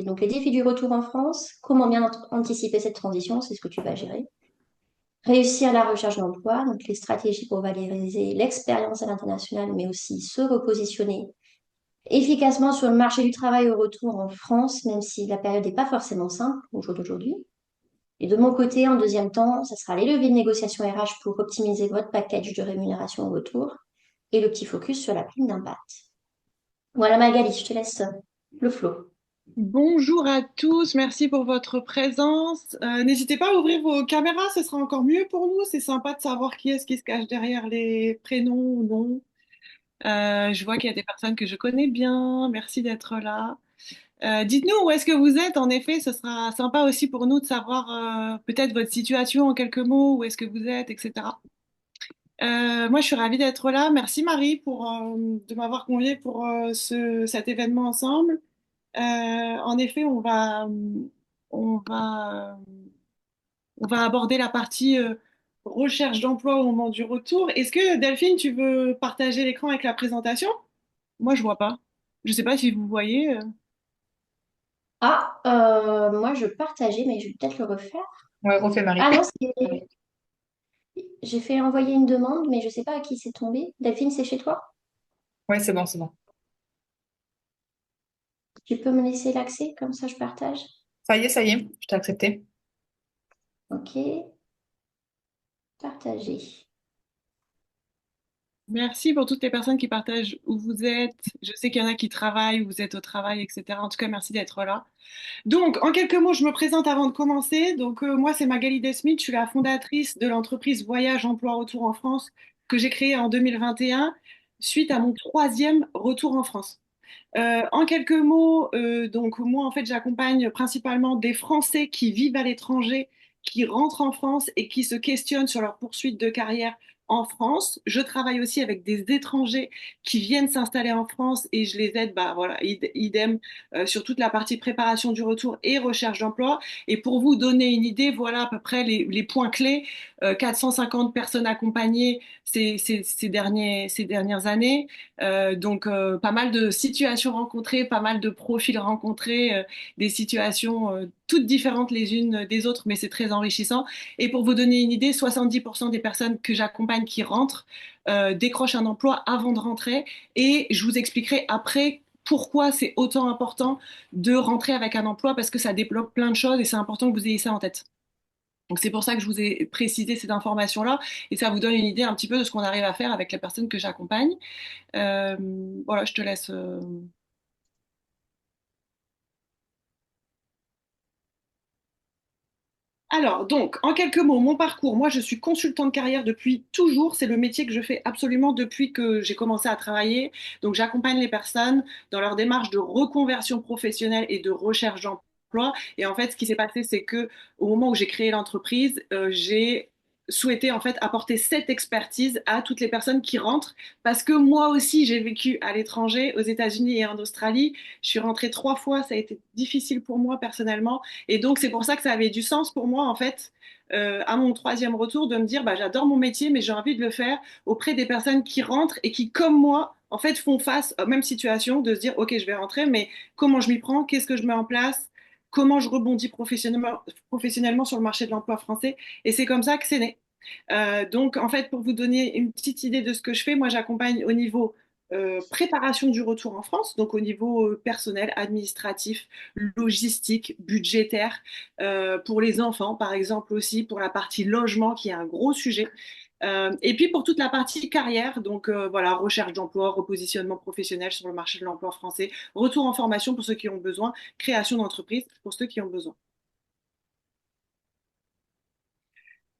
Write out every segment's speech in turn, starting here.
Donc, les défis du retour en France, comment bien anticiper cette transition, c'est ce que tu vas gérer. Réussir la recherche d'emploi, donc les stratégies pour valoriser l'expérience à l'international, mais aussi se repositionner efficacement sur le marché du travail au retour en France, même si la période n'est pas forcément simple au jour d'aujourd'hui. Et de mon côté, en deuxième temps, ça sera les leviers de négociation RH pour optimiser votre package de rémunération au retour et le petit focus sur la prime d'impact. Voilà Magali, je te laisse le flow. Bonjour à tous, merci pour votre présence. N'hésitez pas à ouvrir vos caméras, ce sera encore mieux pour nous. C'est sympa de savoir qui est-ce qui se cache derrière les prénoms ou non. Je vois qu'il y a des personnes que je connais bien. Merci d'être là. Dites-nous où est-ce que vous êtes. En effet, ce sera sympa aussi pour nous de savoir peut-être votre situation en quelques mots, où est-ce que vous êtes, etc. Moi, je suis ravie d'être là. Merci Marie de m'avoir conviée pour cet événement ensemble. En effet, on va, on va aborder la partie recherche d'emploi au moment du retour. Est-ce que Delphine, tu veux partager l'écran avec la présentation? Moi, je vois pas. Je sais pas si vous voyez. Moi je partageais, mais je vais peut-être le refaire. Ouais, refais Marie. Ah non, j'ai fait envoyer une demande, mais je sais pas à qui c'est tombé. Delphine, c'est chez toi? Ouais, c'est bon, c'est bon. Tu peux me laisser l'accès, comme ça je partage. Ça y est, je t'ai accepté. Ok, partager. Merci pour toutes les personnes qui partagent où vous êtes. Je sais qu'il y en a qui travaillent, où vous êtes au travail, etc. En tout cas, merci d'être là. Donc, en quelques mots, je me présente avant de commencer. Donc, moi, c'est Magali Desmith. Je suis la fondatrice de l'entreprise Voyage Emploi Retour en France que j'ai créée en 2021 suite à mon troisième retour en France. En quelques mots, donc moi, en fait, j'accompagne principalement des Français qui vivent à l'étranger, qui rentrent en France et qui se questionnent sur leur poursuite de carrière en France. Je travaille aussi avec des étrangers qui viennent s'installer en France et je les aide, bah voilà, idem sur toute la partie préparation du retour et recherche d'emploi. Et pour vous donner une idée, voilà à peu près les points clés. 450 personnes accompagnées ces dernières années. Pas mal de situations rencontrées, pas mal de profils rencontrés, des situations toutes différentes les unes des autres, mais c'est très enrichissant. Et pour vous donner une idée, 70% des personnes que j'accompagne qui rentrent décrochent un emploi avant de rentrer. Et je vous expliquerai après pourquoi c'est autant important de rentrer avec un emploi, parce que ça débloque plein de choses et c'est important que vous ayez ça en tête. Donc c'est pour ça que je vous ai précisé cette information-là et ça vous donne une idée un petit peu de ce qu'on arrive à faire avec les personnes que j'accompagne. Euh, voilà, je te laisse. Alors, donc, en quelques mots, mon parcours, moi, je suis consultant de carrière depuis toujours. C'est le métier que je fais absolument depuis que j'ai commencé à travailler. Donc, j'accompagne les personnes dans leur démarche de reconversion professionnelle et de recherche d'emploi. Et en fait, ce qui s'est passé, c'est que au moment où j'ai créé l'entreprise, j'ai souhaité en fait apporter cette expertise à toutes les personnes qui rentrent parce que moi aussi j'ai vécu à l'étranger, aux États-Unis et en Australie. Je suis rentrée 3 fois, ça a été difficile pour moi personnellement. Et donc, c'est pour ça que ça avait du sens pour moi, en fait, à mon troisième retour, de me dire, bah, j'adore mon métier, mais j'ai envie de le faire auprès des personnes qui rentrent et qui, comme moi, en fait, font face aux mêmes situations, de se dire, OK, je vais rentrer, mais comment je m'y prends? Qu'est-ce que je mets en place? Comment je rebondis professionnellement sur le marché de l'emploi français? Et c'est comme ça que c'est né. Donc, en fait, pour vous donner une petite idée de ce que je fais, moi, j'accompagne au niveau préparation du retour en France, donc au niveau personnel, administratif, logistique, budgétaire, pour les enfants, par exemple aussi, pour la partie logement, qui est un gros sujet. Et puis pour toute la partie carrière, donc voilà, recherche d'emploi, repositionnement professionnel sur le marché de l'emploi français, retour en formation pour ceux qui ont besoin, création d'entreprise pour ceux qui ont besoin.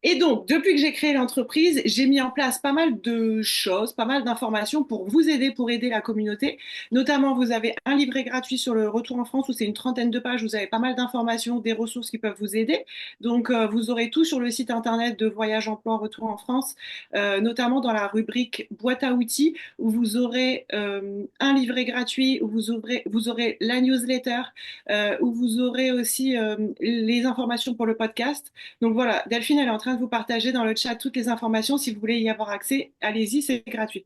Et donc, depuis que j'ai créé l'entreprise, j'ai mis en place pas mal de choses, pas mal d'informations pour vous aider, pour aider la communauté. Notamment, vous avez un livret gratuit sur le retour en France où c'est une trentaine de pages. Vous avez pas mal d'informations, des ressources qui peuvent vous aider. Donc, vous aurez tout sur le site internet de Voyage Emploi Retour en France, notamment dans la rubrique boîte à outils où vous aurez un livret gratuit, où vous aurez la newsletter, où vous aurez aussi les informations pour le podcast. Donc voilà, Delphine, elle est en train de vous partager dans le chat toutes les informations. Si vous voulez y avoir accès, allez-y, c'est gratuit.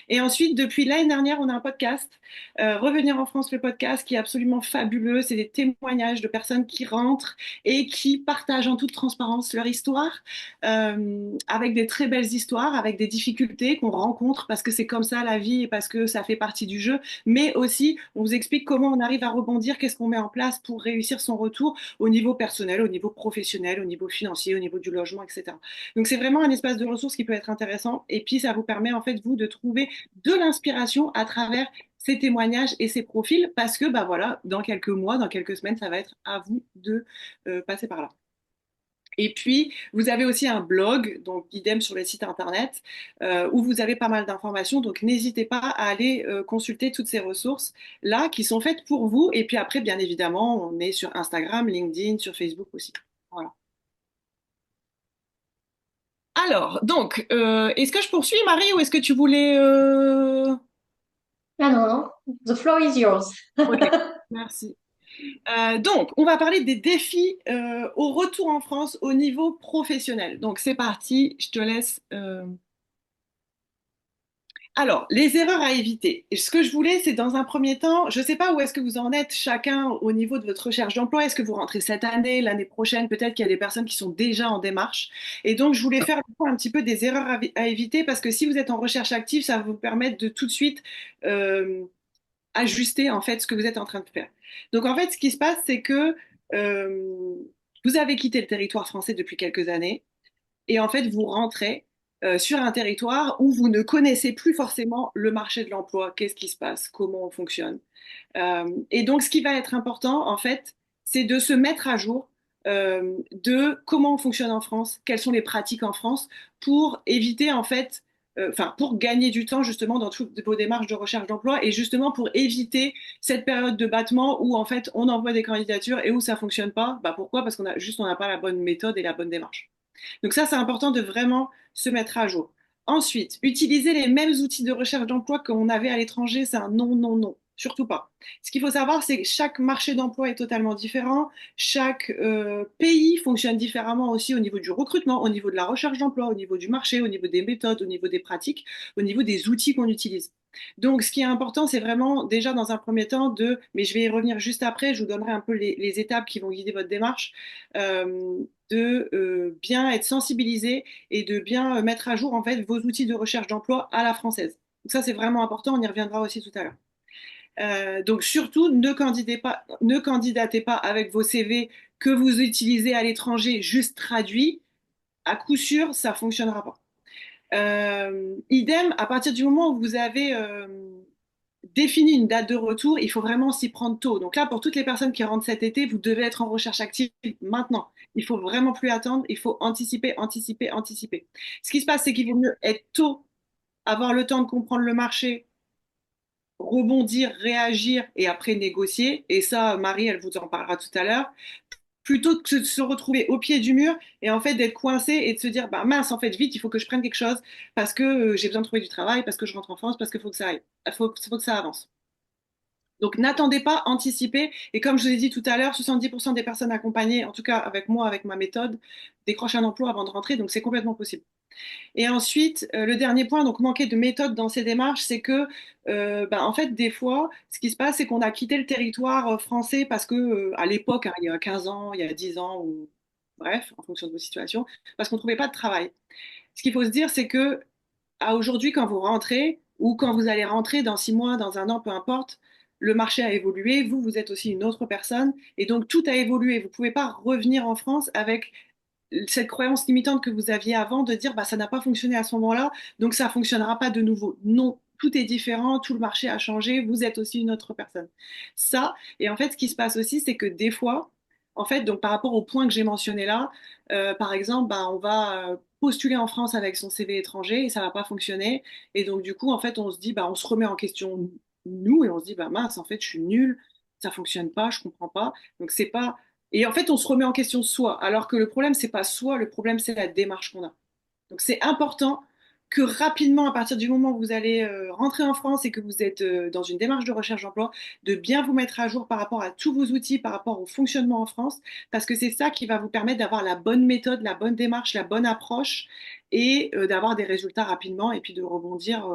Et ensuite, depuis l'année dernière, on a un podcast, Revenir en France, le podcast, qui est absolument fabuleux. C'est des témoignages de personnes qui rentrent et qui partagent en toute transparence leur histoire, avec des très belles histoires, avec des difficultés qu'on rencontre parce que c'est comme ça la vie et parce que ça fait partie du jeu. Mais aussi, on vous explique comment on arrive à rebondir, qu'est-ce qu'on met en place pour réussir son retour au niveau personnel, au niveau professionnel, au niveau financier, au niveau du logement, etc. Donc c'est vraiment un espace de ressources qui peut être intéressant. Et puis ça vous permet en fait vous de trouver de l'inspiration à travers ces témoignages et ces profils parce que bah voilà, dans quelques mois, dans quelques semaines, ça va être à vous de passer par là. Et puis, vous avez aussi un blog, donc idem sur les sites internet, où vous avez pas mal d'informations. Donc, n'hésitez pas à aller consulter toutes ces ressources-là qui sont faites pour vous. Et puis après, bien évidemment, on est sur Instagram, LinkedIn, sur Facebook aussi. Voilà. Alors, donc, est-ce que je poursuis, Marie, ou est-ce que tu voulais... Ah non, non, the floor is yours. Ok, merci. Donc, on va parler des défis au retour en France au niveau professionnel. Donc, c'est parti, je te laisse. Alors, les erreurs à éviter. Et ce que je voulais, c'est dans un premier temps, je ne sais pas où est-ce que vous en êtes chacun au niveau de votre recherche d'emploi. Est-ce que vous rentrez cette année, l'année prochaine? Peut-être qu'il y a des personnes qui sont déjà en démarche. Et donc, je voulais faire un petit peu des erreurs à éviter parce que si vous êtes en recherche active, ça va vous permettre de tout de suite euh, ajuster en fait ce que vous êtes en train de faire. Donc en fait, ce qui se passe, c'est que euh, vous avez quitté le territoire français depuis quelques années et en fait, vous rentrez sur un territoire où vous ne connaissez plus forcément le marché de l'emploi, qu'est-ce qui se passe, comment on fonctionne. Et donc, ce qui va être important, en fait, c'est de se mettre à jour de comment on fonctionne en France, quelles sont les pratiques en France, pour éviter, en fait, enfin, pour gagner du temps, justement, dans toutes vos démarches de recherche d'emploi et justement pour éviter cette période de battement où, en fait, on envoie des candidatures et où ça fonctionne pas. Bah, pourquoi? Parce on n'a pas la bonne méthode et la bonne démarche. Donc ça, c'est important de vraiment se mettre à jour. Ensuite, utiliser les mêmes outils de recherche d'emploi qu'on avait à l'étranger, c'est un non, non, non. Surtout pas. Ce qu'il faut savoir, c'est que chaque marché d'emploi est totalement différent. Chaque pays fonctionne différemment aussi au niveau du recrutement, au niveau de la recherche d'emploi, au niveau du marché, au niveau des méthodes, au niveau des pratiques, au niveau des outils qu'on utilise. Donc, ce qui est important, c'est vraiment déjà dans un premier temps mais je vais y revenir juste après, je vous donnerai un peu les étapes qui vont guider votre démarche, euh, de bien être sensibilisé et de bien mettre à jour en fait vos outils de recherche d'emploi à la française. Donc ça, c'est vraiment important, on y reviendra aussi tout à l'heure. Donc surtout, ne candidatez pas avec vos CV que vous utilisez à l'étranger juste traduits. À coup sûr, ça ne fonctionnera pas. Idem, à partir du moment où vous avez défini une date de retour, il faut vraiment s'y prendre tôt. Donc là, pour toutes les personnes qui rentrent cet été, vous devez être en recherche active maintenant. Il faut vraiment plus attendre, il faut anticiper, anticiper, anticiper. Ce qui se passe, c'est qu'il vaut mieux être tôt, avoir le temps de comprendre le marché, rebondir, réagir et après négocier. Et ça, Marie, elle vous en parlera tout à l'heure plutôt que de se retrouver au pied du mur et en fait d'être coincé et de se dire bah mince en fait vite il faut que je prenne quelque chose parce que j'ai besoin de trouver du travail parce que je rentre en France parce qu'il faut que ça aille faut que ça avance. Donc n'attendez pas, anticipez. Et comme je vous ai dit tout à l'heure, 70% des personnes accompagnées, en tout cas avec moi, avec ma méthode, décrochent un emploi avant de rentrer, donc c'est complètement possible. Et ensuite, le dernier point, donc manquer de méthode dans ces démarches, c'est que, en fait, des fois, ce qui se passe, c'est qu'on a quitté le territoire français parce que, à l'époque, hein, il y a 15 ans, il y a 10 ans, ou bref, en fonction de vos situations, parce qu'on ne trouvait pas de travail. Ce qu'il faut se dire, c'est que, à aujourd'hui, quand vous rentrez, ou quand vous allez rentrer dans 6 mois, dans un an, peu importe, le marché a évolué, vous, vous êtes aussi une autre personne, et donc tout a évolué. Vous ne pouvez pas revenir en France avec cette croyance limitante que vous aviez avant de dire bah, ça n'a pas fonctionné à ce moment-là, donc ça ne fonctionnera pas de nouveau. Non, tout est différent, tout le marché a changé, vous êtes aussi une autre personne. Ça, et en fait, ce qui se passe aussi, c'est que des fois, en fait, donc par rapport au point que j'ai mentionné là, par exemple, bah, on va postuler en France avec son CV étranger et ça va pas fonctionner. Et donc, du coup, en fait, on se dit, bah, on se remet en question nous et on se dit, bah, mince, en fait, je suis nulle, ça fonctionne pas, je comprends pas. Donc, c'est pas et en fait, on se remet en question soi, alors que le problème, c'est pas soi, le problème, c'est la démarche qu'on a. Donc, c'est important que rapidement, à partir du moment où vous allez rentrer en France et que vous êtes dans une démarche de recherche d'emploi, de bien vous mettre à jour par rapport à tous vos outils, par rapport au fonctionnement en France, parce que c'est ça qui va vous permettre d'avoir la bonne méthode, la bonne démarche, la bonne approche et d'avoir des résultats rapidement et puis de rebondir.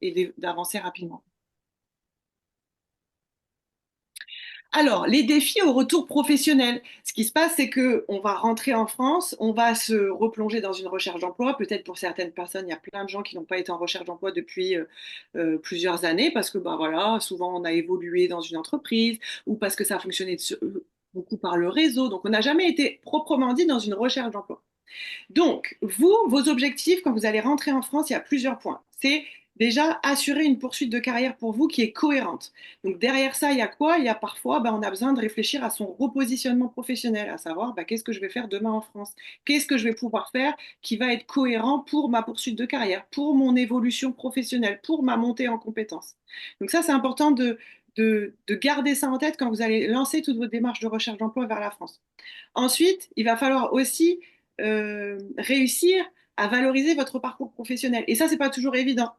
et d'avancer rapidement. Alors, les défis au retour professionnel. Ce qui se passe, c'est que on va rentrer en France, on va se replonger dans une recherche d'emploi. Peut-être pour certaines personnes, il y a plein de gens qui n'ont pas été en recherche d'emploi depuis plusieurs années parce que, bah voilà, souvent on a évolué dans une entreprise ou parce que ça a fonctionné beaucoup par le réseau. Donc, on n'a jamais été proprement dit dans une recherche d'emploi. Donc, vous, vos objectifs, quand vous allez rentrer en France, il y a plusieurs points. C'est déjà assurer une poursuite de carrière pour vous qui est cohérente. Donc, derrière ça, il y a quoi? Il y a parfois, on a besoin de réfléchir à son repositionnement professionnel, à savoir, qu'est-ce que je vais faire demain en France? Qu'est-ce que je vais pouvoir faire qui va être cohérent pour ma poursuite de carrière, pour mon évolution professionnelle, pour ma montée en compétences? Donc, ça, c'est important de garder ça en tête quand vous allez lancer toute votre démarche de recherche d'emploi vers la France. Ensuite, il va falloir aussi réussir à valoriser votre parcours professionnel. Et ça, c'est pas toujours évident.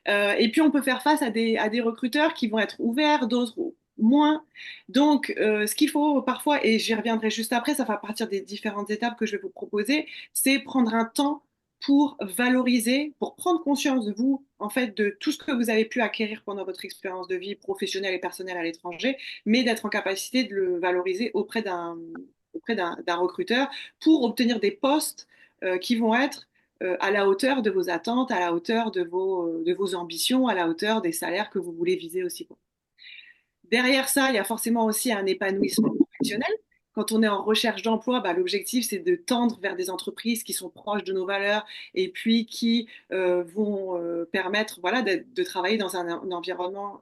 Et puis, on peut faire face à des recruteurs qui vont être ouverts, d'autres moins. Donc, ce qu'il faut parfois, et j'y reviendrai juste après, ça va partir des différentes étapes que je vais vous proposer, c'est prendre un temps pour valoriser, pour prendre conscience de vous, en fait, de tout ce que vous avez pu acquérir pendant votre expérience de vie professionnelle et personnelle à l'étranger, mais d'être en capacité de le valoriser auprès d'un recruteur pour obtenir des postes qui vont être à la hauteur de vos attentes, à la hauteur de vos ambitions, à la hauteur des salaires que vous voulez viser aussi. Derrière ça, il y a forcément aussi un épanouissement professionnel. Quand on est en recherche d'emploi, l'objectif, c'est de tendre vers des entreprises qui sont proches de nos valeurs et puis qui vont permettre voilà, de travailler dans un environnement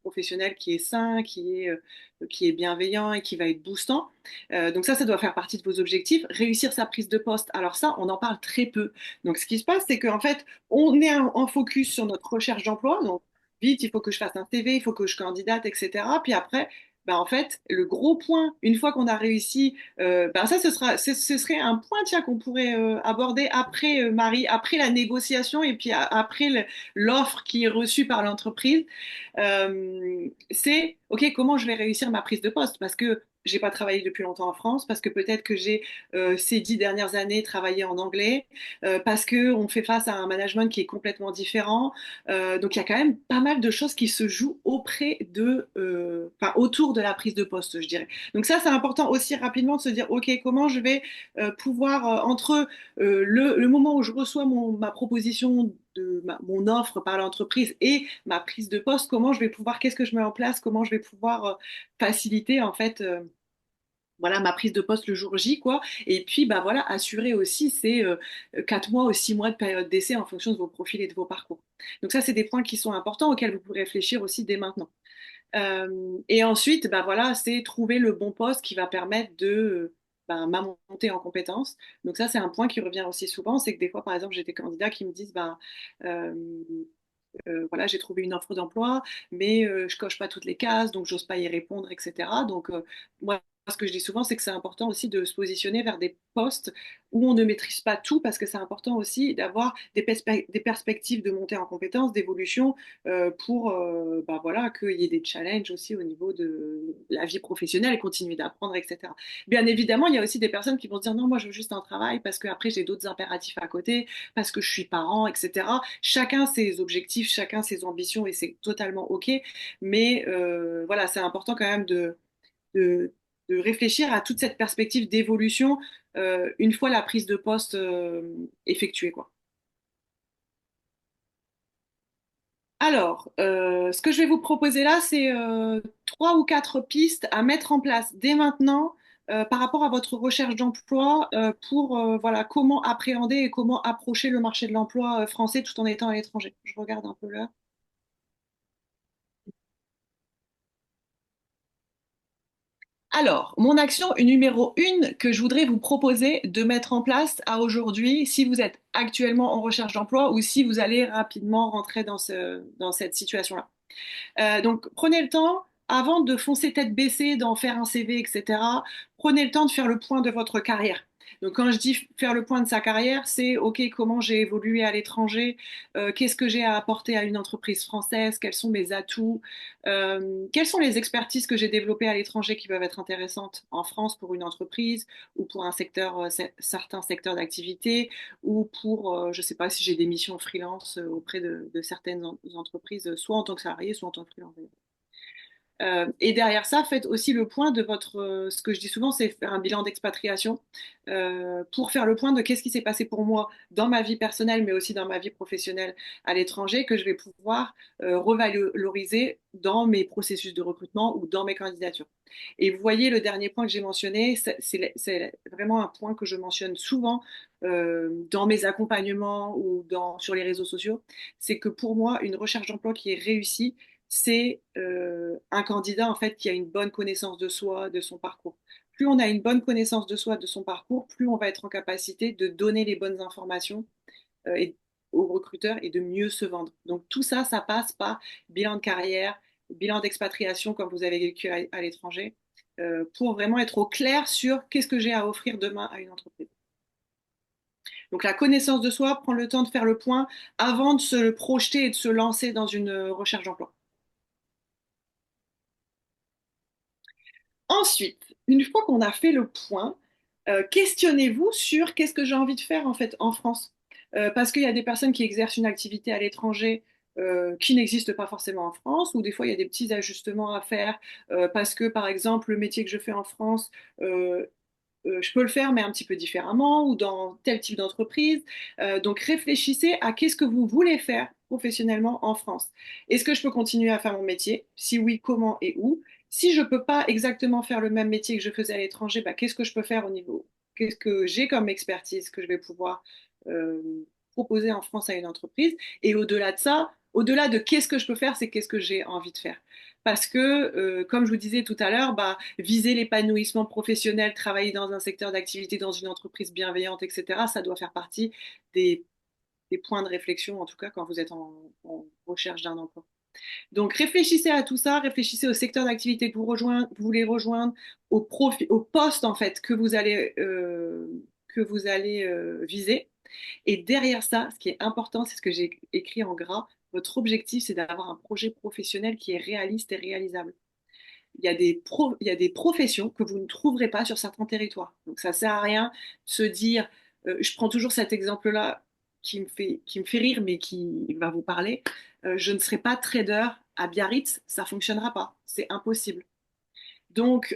professionnel qui est sain, qui est bienveillant et qui va être boostant. Donc ça doit faire partie de vos objectifs. Réussir sa prise de poste, alors ça, on en parle très peu. Donc ce qui se passe, c'est qu'en fait, on est en focus sur notre recherche d'emploi. Donc vite, il faut que je fasse un CV, il faut que je candidate, etc. Puis après, en fait, le gros point, une fois qu'on a réussi, ça, ce serait un point, tiens, qu'on pourrait aborder après, Marie, après la négociation et puis après l'offre qui est reçue par l'entreprise. C'est, OK, comment je vais réussir ma prise de poste? Parce que j'ai pas travaillé depuis longtemps en France, parce que peut-être que j'ai ces 10 dernières années travaillé en anglais, parce que on fait face à un management qui est complètement différent. Donc il y a quand même pas mal de choses qui se jouent autour de la prise de poste, je dirais. Donc ça, c'est important aussi rapidement de se dire, OK, comment je vais pouvoir, entre le moment où je reçois ma proposition mon offre par l'entreprise et ma prise de poste, comment je vais pouvoir, qu'est-ce que je mets en place, comment je vais pouvoir faciliter en fait voilà ma prise de poste le jour J quoi et puis voilà assurer aussi ces 4 mois ou 6 mois de période d'essai en fonction de vos profils et de vos parcours. Donc ça c'est des points qui sont importants auxquels vous pouvez réfléchir aussi dès maintenant. Et ensuite voilà c'est trouver le bon poste qui va permettre de ma montée en compétences. Donc ça c'est un point qui revient aussi souvent, c'est que des fois par exemple j'ai des candidats qui me disent euh, voilà, j'ai trouvé une offre d'emploi, mais je coche pas toutes les cases, donc j'ose pas y répondre, etc. Donc moi, ce que je dis souvent, c'est que c'est important aussi de se positionner vers des postes où on ne maîtrise pas tout, parce que c'est important aussi d'avoir des perspectives de montée en compétences, d'évolution, pour voilà, qu'il y ait des challenges aussi au niveau de la vie professionnelle et continuer d'apprendre, etc. Bien évidemment, il y a aussi des personnes qui vont se dire non, moi je veux juste un travail parce que après j'ai d'autres impératifs à côté, parce que je suis parent, etc. Chacun ses objectifs, chacun ses ambitions et c'est totalement OK. Mais voilà, c'est important quand même de, de réfléchir à toute cette perspective d'évolution une fois la prise de poste effectuée, quoi. Alors, ce que je vais vous proposer là, c'est 3 ou 4 pistes à mettre en place dès maintenant par rapport à votre recherche d'emploi pour voilà, comment appréhender et comment approcher le marché de l'emploi français tout en étant à l'étranger. Je regarde un peu l'heure. Alors, mon action numéro 1 que je voudrais vous proposer de mettre en place à aujourd'hui, si vous êtes actuellement en recherche d'emploi ou si vous allez rapidement rentrer dans cette situation-là. Donc, prenez le temps avant de foncer tête baissée, d'en faire un CV, etc., prenez le temps de faire le point de votre carrière. Donc quand je dis faire le point de sa carrière, c'est OK, comment j'ai évolué à l'étranger, qu'est-ce que j'ai à apporter à une entreprise française, quels sont mes atouts, quelles sont les expertises que j'ai développées à l'étranger qui peuvent être intéressantes en France pour une entreprise ou pour un secteur, certains secteurs d'activité ou pour, je ne sais pas si j'ai des missions freelance auprès de certaines entreprises, soit en tant que salarié, soit en tant que freelance. Et derrière ça, faites aussi le point de votre, ce que je dis souvent, c'est faire un bilan d'expatriation pour faire le point de qu'est-ce qui s'est passé pour moi dans ma vie personnelle, mais aussi dans ma vie professionnelle à l'étranger, que je vais pouvoir revaloriser dans mes processus de recrutement ou dans mes candidatures. Et vous voyez, le dernier point que j'ai mentionné, c'est vraiment un point que je mentionne souvent dans mes accompagnements ou sur les réseaux sociaux, c'est que pour moi, une recherche d'emploi qui est réussie, c'est un candidat en fait qui a une bonne connaissance de soi, de son parcours. Plus on a une bonne connaissance de soi, de son parcours, plus on va être en capacité de donner les bonnes informations et, aux recruteurs et de mieux se vendre. Donc tout ça, ça passe par bilan de carrière, bilan d'expatriation comme vous avez vécu à l'étranger, pour vraiment être au clair sur qu'est-ce que j'ai à offrir demain à une entreprise. Donc la connaissance de soi, prendre le temps de faire le point avant de se projeter et de se lancer dans une recherche d'emploi. Ensuite, une fois qu'on a fait le point, questionnez-vous sur qu'est-ce que j'ai envie de faire en fait en France. Parce qu'il y a des personnes qui exercent une activité à l'étranger qui n'existe pas forcément en France, ou des fois il y a des petits ajustements à faire parce que par exemple le métier que je fais en France, euh, je peux le faire mais un petit peu différemment ou dans tel type d'entreprise. Donc réfléchissez à qu'est-ce que vous voulez faire professionnellement en France. Est-ce que je peux continuer à faire mon métier? Si oui, comment et où? Si je ne peux pas exactement faire le même métier que je faisais à l'étranger, bah, qu'est-ce que je peux faire au niveau? Qu'est-ce que j'ai comme expertise que je vais pouvoir euh, proposer en France à une entreprise? Et au-delà de ça, au-delà de qu'est-ce que je peux faire, c'est qu'est-ce que j'ai envie de faire. Parce que, comme je vous disais tout à l'heure, bah, viser l'épanouissement professionnel, travailler dans un secteur d'activité, dans une entreprise bienveillante, etc., ça doit faire partie des, des points de réflexion, en tout cas quand vous êtes en recherche d'un emploi. Donc réfléchissez à tout ça, réfléchissez au secteur d'activité que vous voulez rejoindre, au poste en fait que vous allez viser. Et derrière ça, ce qui est important, c'est ce que j'ai écrit en gras, votre objectif, c'est d'avoir un projet professionnel qui est réaliste et réalisable. Il y a des professions que vous ne trouverez pas sur certains territoires. Donc ça sert à rien de se dire, je prends toujours cet exemple-là qui me fait rire, mais qui va vous parler. Je ne serai pas trader à Biarritz, ça fonctionnera pas, c'est impossible. Donc,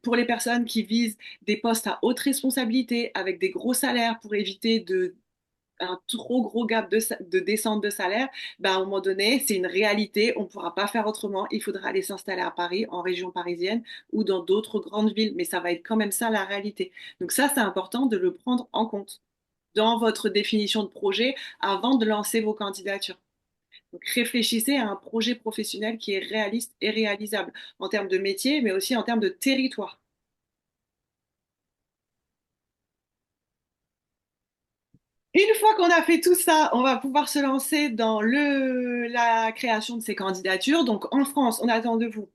pour les personnes qui visent des postes à haute responsabilité avec des gros salaires pour éviter un trop gros gap de descente de salaire, ben, à un moment donné, c'est une réalité, on ne pourra pas faire autrement, il faudra aller s'installer à Paris, en région parisienne ou dans d'autres grandes villes, mais ça va être quand même ça la réalité. Donc ça, c'est important de le prendre en compte dans votre définition de projet avant de lancer vos candidatures. Donc réfléchissez à un projet professionnel qui est réaliste et réalisable en termes de métier, mais aussi en termes de territoire. Une fois qu'on a fait tout ça, on va pouvoir se lancer dans la création de ces candidatures. Donc en France, on attend de vous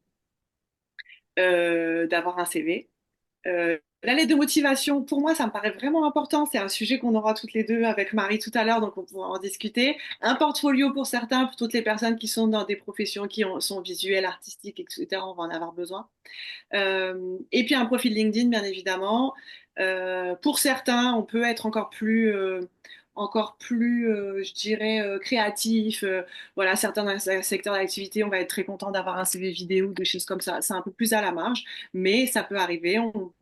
d'avoir un CV. La lettre de motivation, pour moi, ça me paraît vraiment important. C'est un sujet qu'on aura toutes les deux avec Marie tout à l'heure, donc on pourra en discuter. Un portfolio pour certains, pour toutes les personnes qui sont dans des professions sont visuelles, artistiques, etc. On va en avoir besoin. Et puis un profil LinkedIn, bien évidemment. Pour certains, on peut être encore plus, je dirais, créatif. Voilà, certains secteurs d'activité, on va être très content d'avoir un CV vidéo, des choses comme ça. C'est un peu plus à la marge, mais ça peut arriver.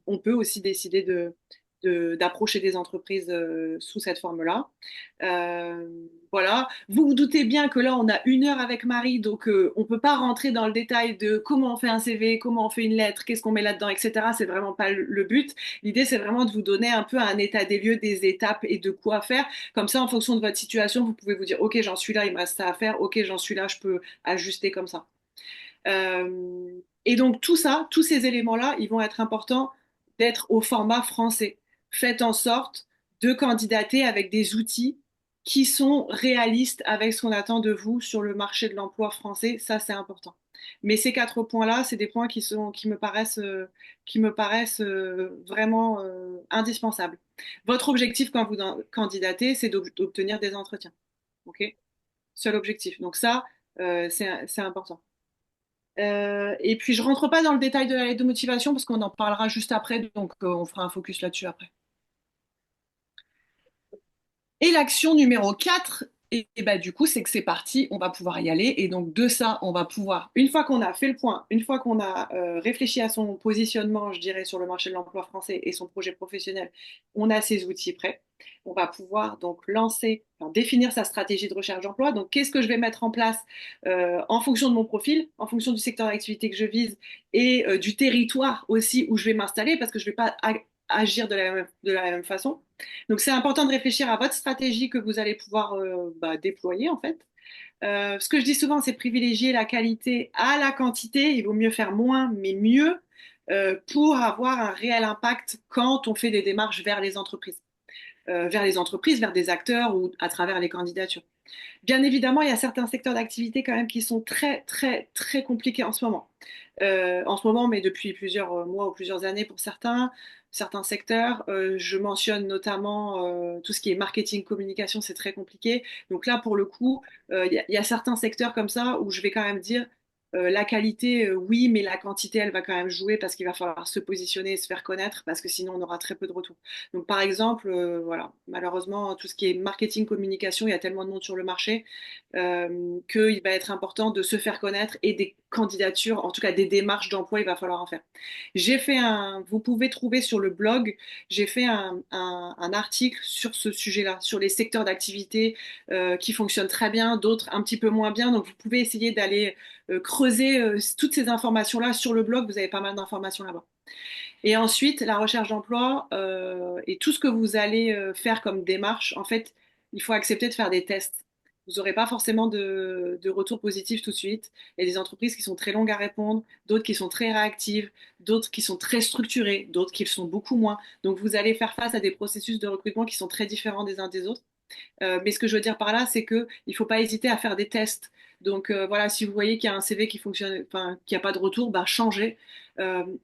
On peut aussi décider d'approcher des entreprises sous cette forme-là. Euh, voilà. Vous vous doutez bien que là, on a 1 heure avec Marie, donc on ne peut pas rentrer dans le détail de comment on fait un CV, comment on fait une lettre, qu'est-ce qu'on met là-dedans, etc. C'est vraiment pas le but. L'idée, c'est vraiment de vous donner un peu un état des lieux, des étapes et de quoi faire. Comme ça, en fonction de votre situation, vous pouvez vous dire, OK, j'en suis là, il me reste ça à faire. OK, j'en suis là, je peux ajuster comme ça. Et donc, tout ça, tous ces éléments-là, ils vont être importants d'être au format français. Faites en sorte de candidater avec des outils qui sont réalistes avec ce qu'on attend de vous sur le marché de l'emploi français. Ça, c'est important. Mais ces 4 points-là, c'est des points qui me paraissent vraiment indispensables. Votre objectif quand vous candidatez, c'est d'obtenir des entretiens. OK? Seul objectif. Donc ça, c'est important. Et puis, je rentre pas dans le détail de la lettre de motivation parce qu'on en parlera juste après, donc on fera un focus là-dessus après. Et l'action numéro 4, et bah, du coup, c'est que c'est parti, on va pouvoir y aller. Et donc, de ça, on va pouvoir, une fois qu'on a fait le point, une fois qu'on a réfléchi à son positionnement, je dirais, sur le marché de l'emploi français et son projet professionnel, on a ses outils prêts. On va pouvoir donc lancer, enfin, définir sa stratégie de recherche d'emploi. Donc, qu'est-ce que je vais mettre en place en fonction de mon profil, en fonction du secteur d'activité que je vise et du territoire aussi où je vais m'installer, parce que je ne vais pas agir de la même façon. Donc, c'est important de réfléchir à votre stratégie que vous allez pouvoir déployer, en fait. Ce que je dis souvent, c'est privilégier la qualité à la quantité. Il vaut mieux faire moins, mais mieux, pour avoir un réel impact quand on fait des démarches vers les entreprises, vers des acteurs ou à travers les candidatures. Bien évidemment, il y a certains secteurs d'activité quand même qui sont très, très, très compliqués en ce moment. En ce moment, mais depuis plusieurs mois ou plusieurs années pour certains secteurs. Je mentionne notamment tout ce qui est marketing, communication, c'est très compliqué. Donc là, pour le coup, y a certains secteurs comme ça où je vais quand même dire la qualité, oui, mais la quantité, elle va quand même jouer parce qu'il va falloir se positionner et se faire connaître parce que sinon, on aura très peu de retours. Donc, par exemple, voilà, malheureusement, tout ce qui est marketing, communication, il y a tellement de monde sur le marché qu'il va être important de se faire connaître et des candidatures, en tout cas des démarches d'emploi, il va falloir en faire. Vous pouvez trouver sur le blog, j'ai fait un article sur ce sujet-là, sur les secteurs d'activité qui fonctionnent très bien, d'autres un petit peu moins bien. Donc, vous pouvez essayer d'aller creuser toutes ces informations-là sur le blog. Vous avez pas mal d'informations là-bas. Et ensuite, la recherche d'emploi et tout ce que vous allez faire comme démarche, en fait, il faut accepter de faire des tests. Vous n'aurez pas forcément de retour positif tout de suite. Il y a des entreprises qui sont très longues à répondre, d'autres qui sont très réactives, d'autres qui sont très structurées, d'autres qui le sont beaucoup moins. Donc, vous allez faire face à des processus de recrutement qui sont très différents des uns des autres. Mais ce que je veux dire par là, c'est qu'il ne faut pas hésiter à faire des tests. Donc voilà, si vous voyez qu'il y a un CV qui fonctionne, enfin, qu'il n'y a pas de retour, bah, changez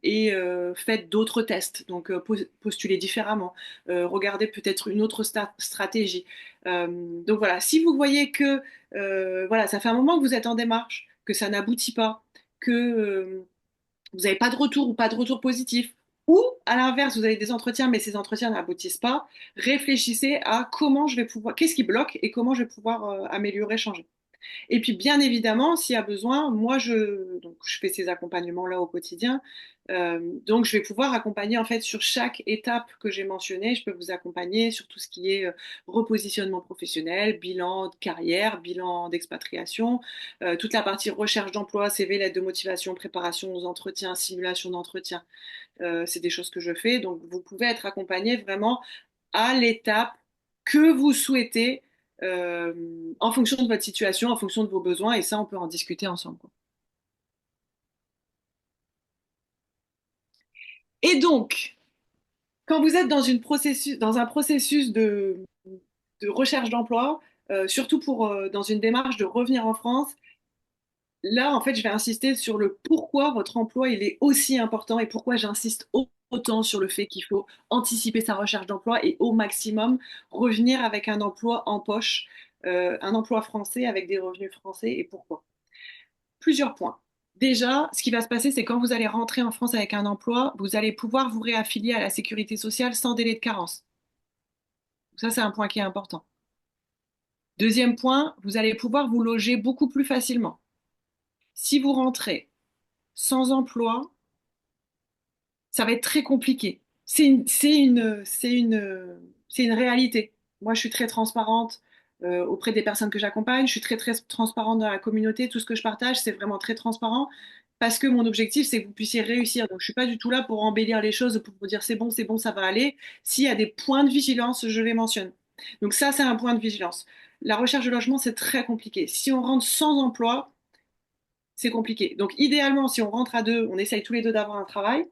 et faites d'autres tests. Donc postulez différemment, regardez peut-être une autre stratégie. Donc voilà, si vous voyez que voilà, ça fait un moment que vous êtes en démarche, que ça n'aboutit pas, que vous n'avez pas de retour ou pas de retour positif, ou à l'inverse, vous avez des entretiens, mais ces entretiens n'aboutissent pas, réfléchissez à comment je vais pouvoir, qu'est-ce qui bloque et comment je vais pouvoir améliorer, changer. Et puis, bien évidemment, s'il y a besoin, moi, donc, je fais ces accompagnements-là au quotidien. Donc, je vais pouvoir accompagner, en fait, sur chaque étape que j'ai mentionnée. Je peux vous accompagner sur tout ce qui est repositionnement professionnel, bilan de carrière, bilan d'expatriation, toute la partie recherche d'emploi, CV, lettre de motivation, préparation aux entretiens, simulation d'entretien. C'est des choses que je fais. Donc, vous pouvez être accompagné vraiment à l'étape que vous souhaitez euh, en fonction de votre situation, en fonction de vos besoins, et ça, on peut en discuter ensemble, quoi. Et donc, quand vous êtes dans un processus de recherche d'emploi, surtout dans une démarche de revenir en France, là, en fait, je vais insister sur le pourquoi votre emploi il est aussi important et pourquoi j'insiste autant sur le fait qu'il faut anticiper sa recherche d'emploi et au maximum revenir avec un emploi en poche, un emploi français avec des revenus français et pourquoi. Plusieurs points. Déjà, ce qui va se passer, c'est quand vous allez rentrer en France avec un emploi, vous allez pouvoir vous réaffilier à la sécurité sociale sans délai de carence. Ça, c'est un point qui est important. Deuxième point, vous allez pouvoir vous loger beaucoup plus facilement. Si vous rentrez sans emploi, ça va être très compliqué. C'est une réalité. Moi, je suis très transparente auprès des personnes que j'accompagne. Je suis très, très transparente dans la communauté. Tout ce que je partage, c'est vraiment très transparent parce que mon objectif, c'est que vous puissiez réussir. Donc, je suis pas du tout là pour embellir les choses, pour vous dire c'est bon, ça va aller. S'il y a des points de vigilance, je les mentionne. Donc, ça, c'est un point de vigilance. La recherche de logement, c'est très compliqué. Si on rentre sans emploi, c'est compliqué. Donc, idéalement, si on rentre à deux, on essaye tous les deux d'avoir un travail.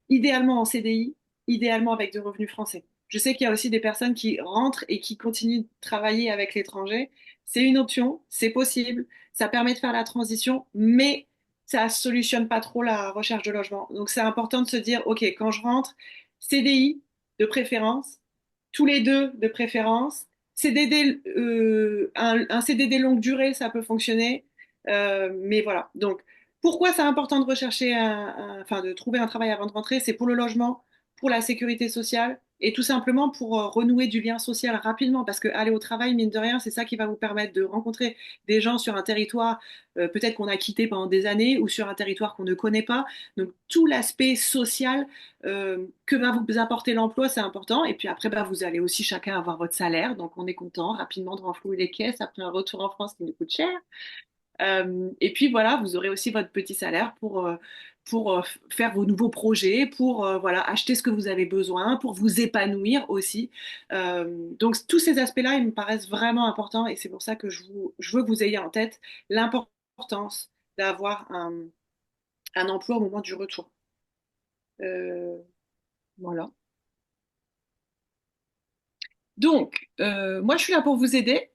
Idéalement en CDI, idéalement avec des revenus français. Je sais qu'il y a aussi des personnes qui rentrent et qui continuent de travailler avec l'étranger. C'est une option, c'est possible, ça permet de faire la transition, mais ça solutionne pas trop la recherche de logement. Donc c'est important de se dire, OK, quand je rentre, CDI de préférence, tous les deux de préférence, CDD, un CDD longue durée, ça peut fonctionner, mais voilà. Donc pourquoi c'est important de rechercher enfin de trouver un travail avant de rentrer, c'est pour le logement, pour la sécurité sociale et tout simplement pour renouer du lien social rapidement. Parce que aller au travail, mine de rien, c'est ça qui va vous permettre de rencontrer des gens sur un territoire peut-être qu'on a quitté pendant des années ou sur un territoire qu'on ne connaît pas. Donc tout l'aspect social que va vous apporter l'emploi, c'est important. Et puis après, bah, vous allez aussi chacun avoir votre salaire. Donc on est content rapidement de renflouer les caisses après un retour en France qui nous coûte cher. Et puis voilà, vous aurez aussi votre petit salaire pour faire vos nouveaux projets, pour voilà, acheter ce que vous avez besoin, pour vous épanouir aussi. Donc tous ces aspects-là, ils me paraissent vraiment importants et c'est pour ça que je veux que vous ayez en tête l'importance d'avoir un emploi au moment du retour. Euh, voilà. Donc, moi, je suis là pour vous aider.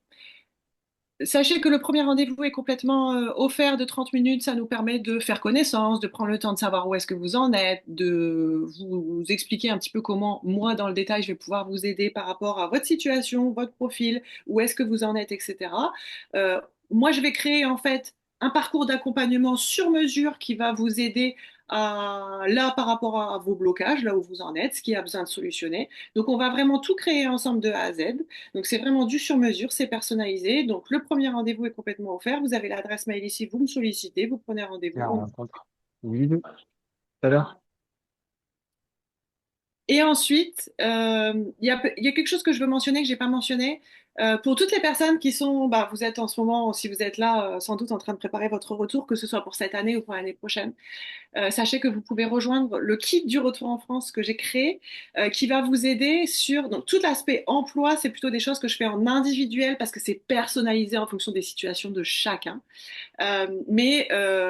Sachez que le premier rendez-vous est complètement offert de 30 minutes. Ça nous permet de faire connaissance, de prendre le temps de savoir où est-ce que vous en êtes, de vous expliquer un petit peu comment, moi, dans le détail, je vais pouvoir vous aider par rapport à votre situation, votre profil, où est-ce que vous en êtes, etc. Euh, Moi, je vais créer en fait un parcours d'accompagnement sur mesure qui va vous aider là par rapport à vos blocages, là où vous en êtes, ce qui a besoin de solutionner. Donc, on va vraiment tout créer ensemble de A à Z. Donc, c'est vraiment du sur-mesure, c'est personnalisé. Donc, le premier rendez-vous est complètement offert. Vous avez l'adresse mail ici, vous me sollicitez, vous prenez Il y a rendez-vous. un rencontre. Oui, tout à l'heure. Et ensuite, il y a quelque chose que je veux mentionner que j'ai pas mentionné. Pour toutes les personnes qui sont, bah, vous êtes en ce moment, si vous êtes là, sans doute en train de préparer votre retour, que ce soit pour cette année ou pour l'année prochaine. Sachez que vous pouvez rejoindre le kit du retour en France que j'ai créé, qui va vous aider sur donc tout l'aspect emploi. C'est plutôt des choses que je fais en individuel parce que c'est personnalisé en fonction des situations de chacun. Mais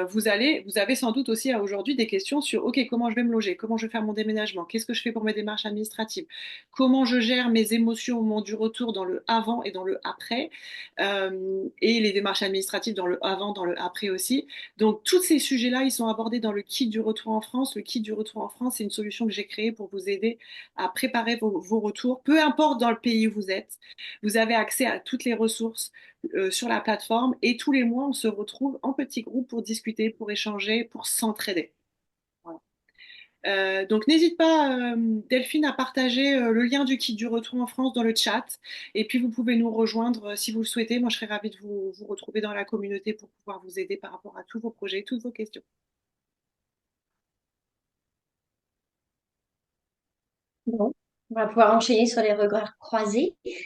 vous avez sans doute aussi aujourd'hui des questions sur, OK, comment je vais me loger, comment je vais faire mon déménagement, qu'est-ce que je fais pour mes démarches administratives, comment je gère mes émotions au moment du retour dans le avant et dans le après, et les démarches administratives dans le avant, dans le après aussi. Donc, tous ces sujets-là, ils sont abordés dans le kit du retour en France. Le kit du retour en France, c'est une solution que j'ai créée pour vous aider à préparer vos retours, peu importe dans le pays où vous êtes. Vous avez accès à toutes les ressources sur la plateforme et tous les mois, on se retrouve en petits groupes pour discuter, pour échanger, pour s'entraider. Voilà. Donc n'hésite pas, Delphine, à partager le lien du kit du retour en France dans le chat. Et puis vous pouvez nous rejoindre si vous le souhaitez. Moi, je serais ravie de vous retrouver dans la communauté pour pouvoir vous aider par rapport à tous vos projets, toutes vos questions. Bon, on va pouvoir enchaîner sur les regards croisés, et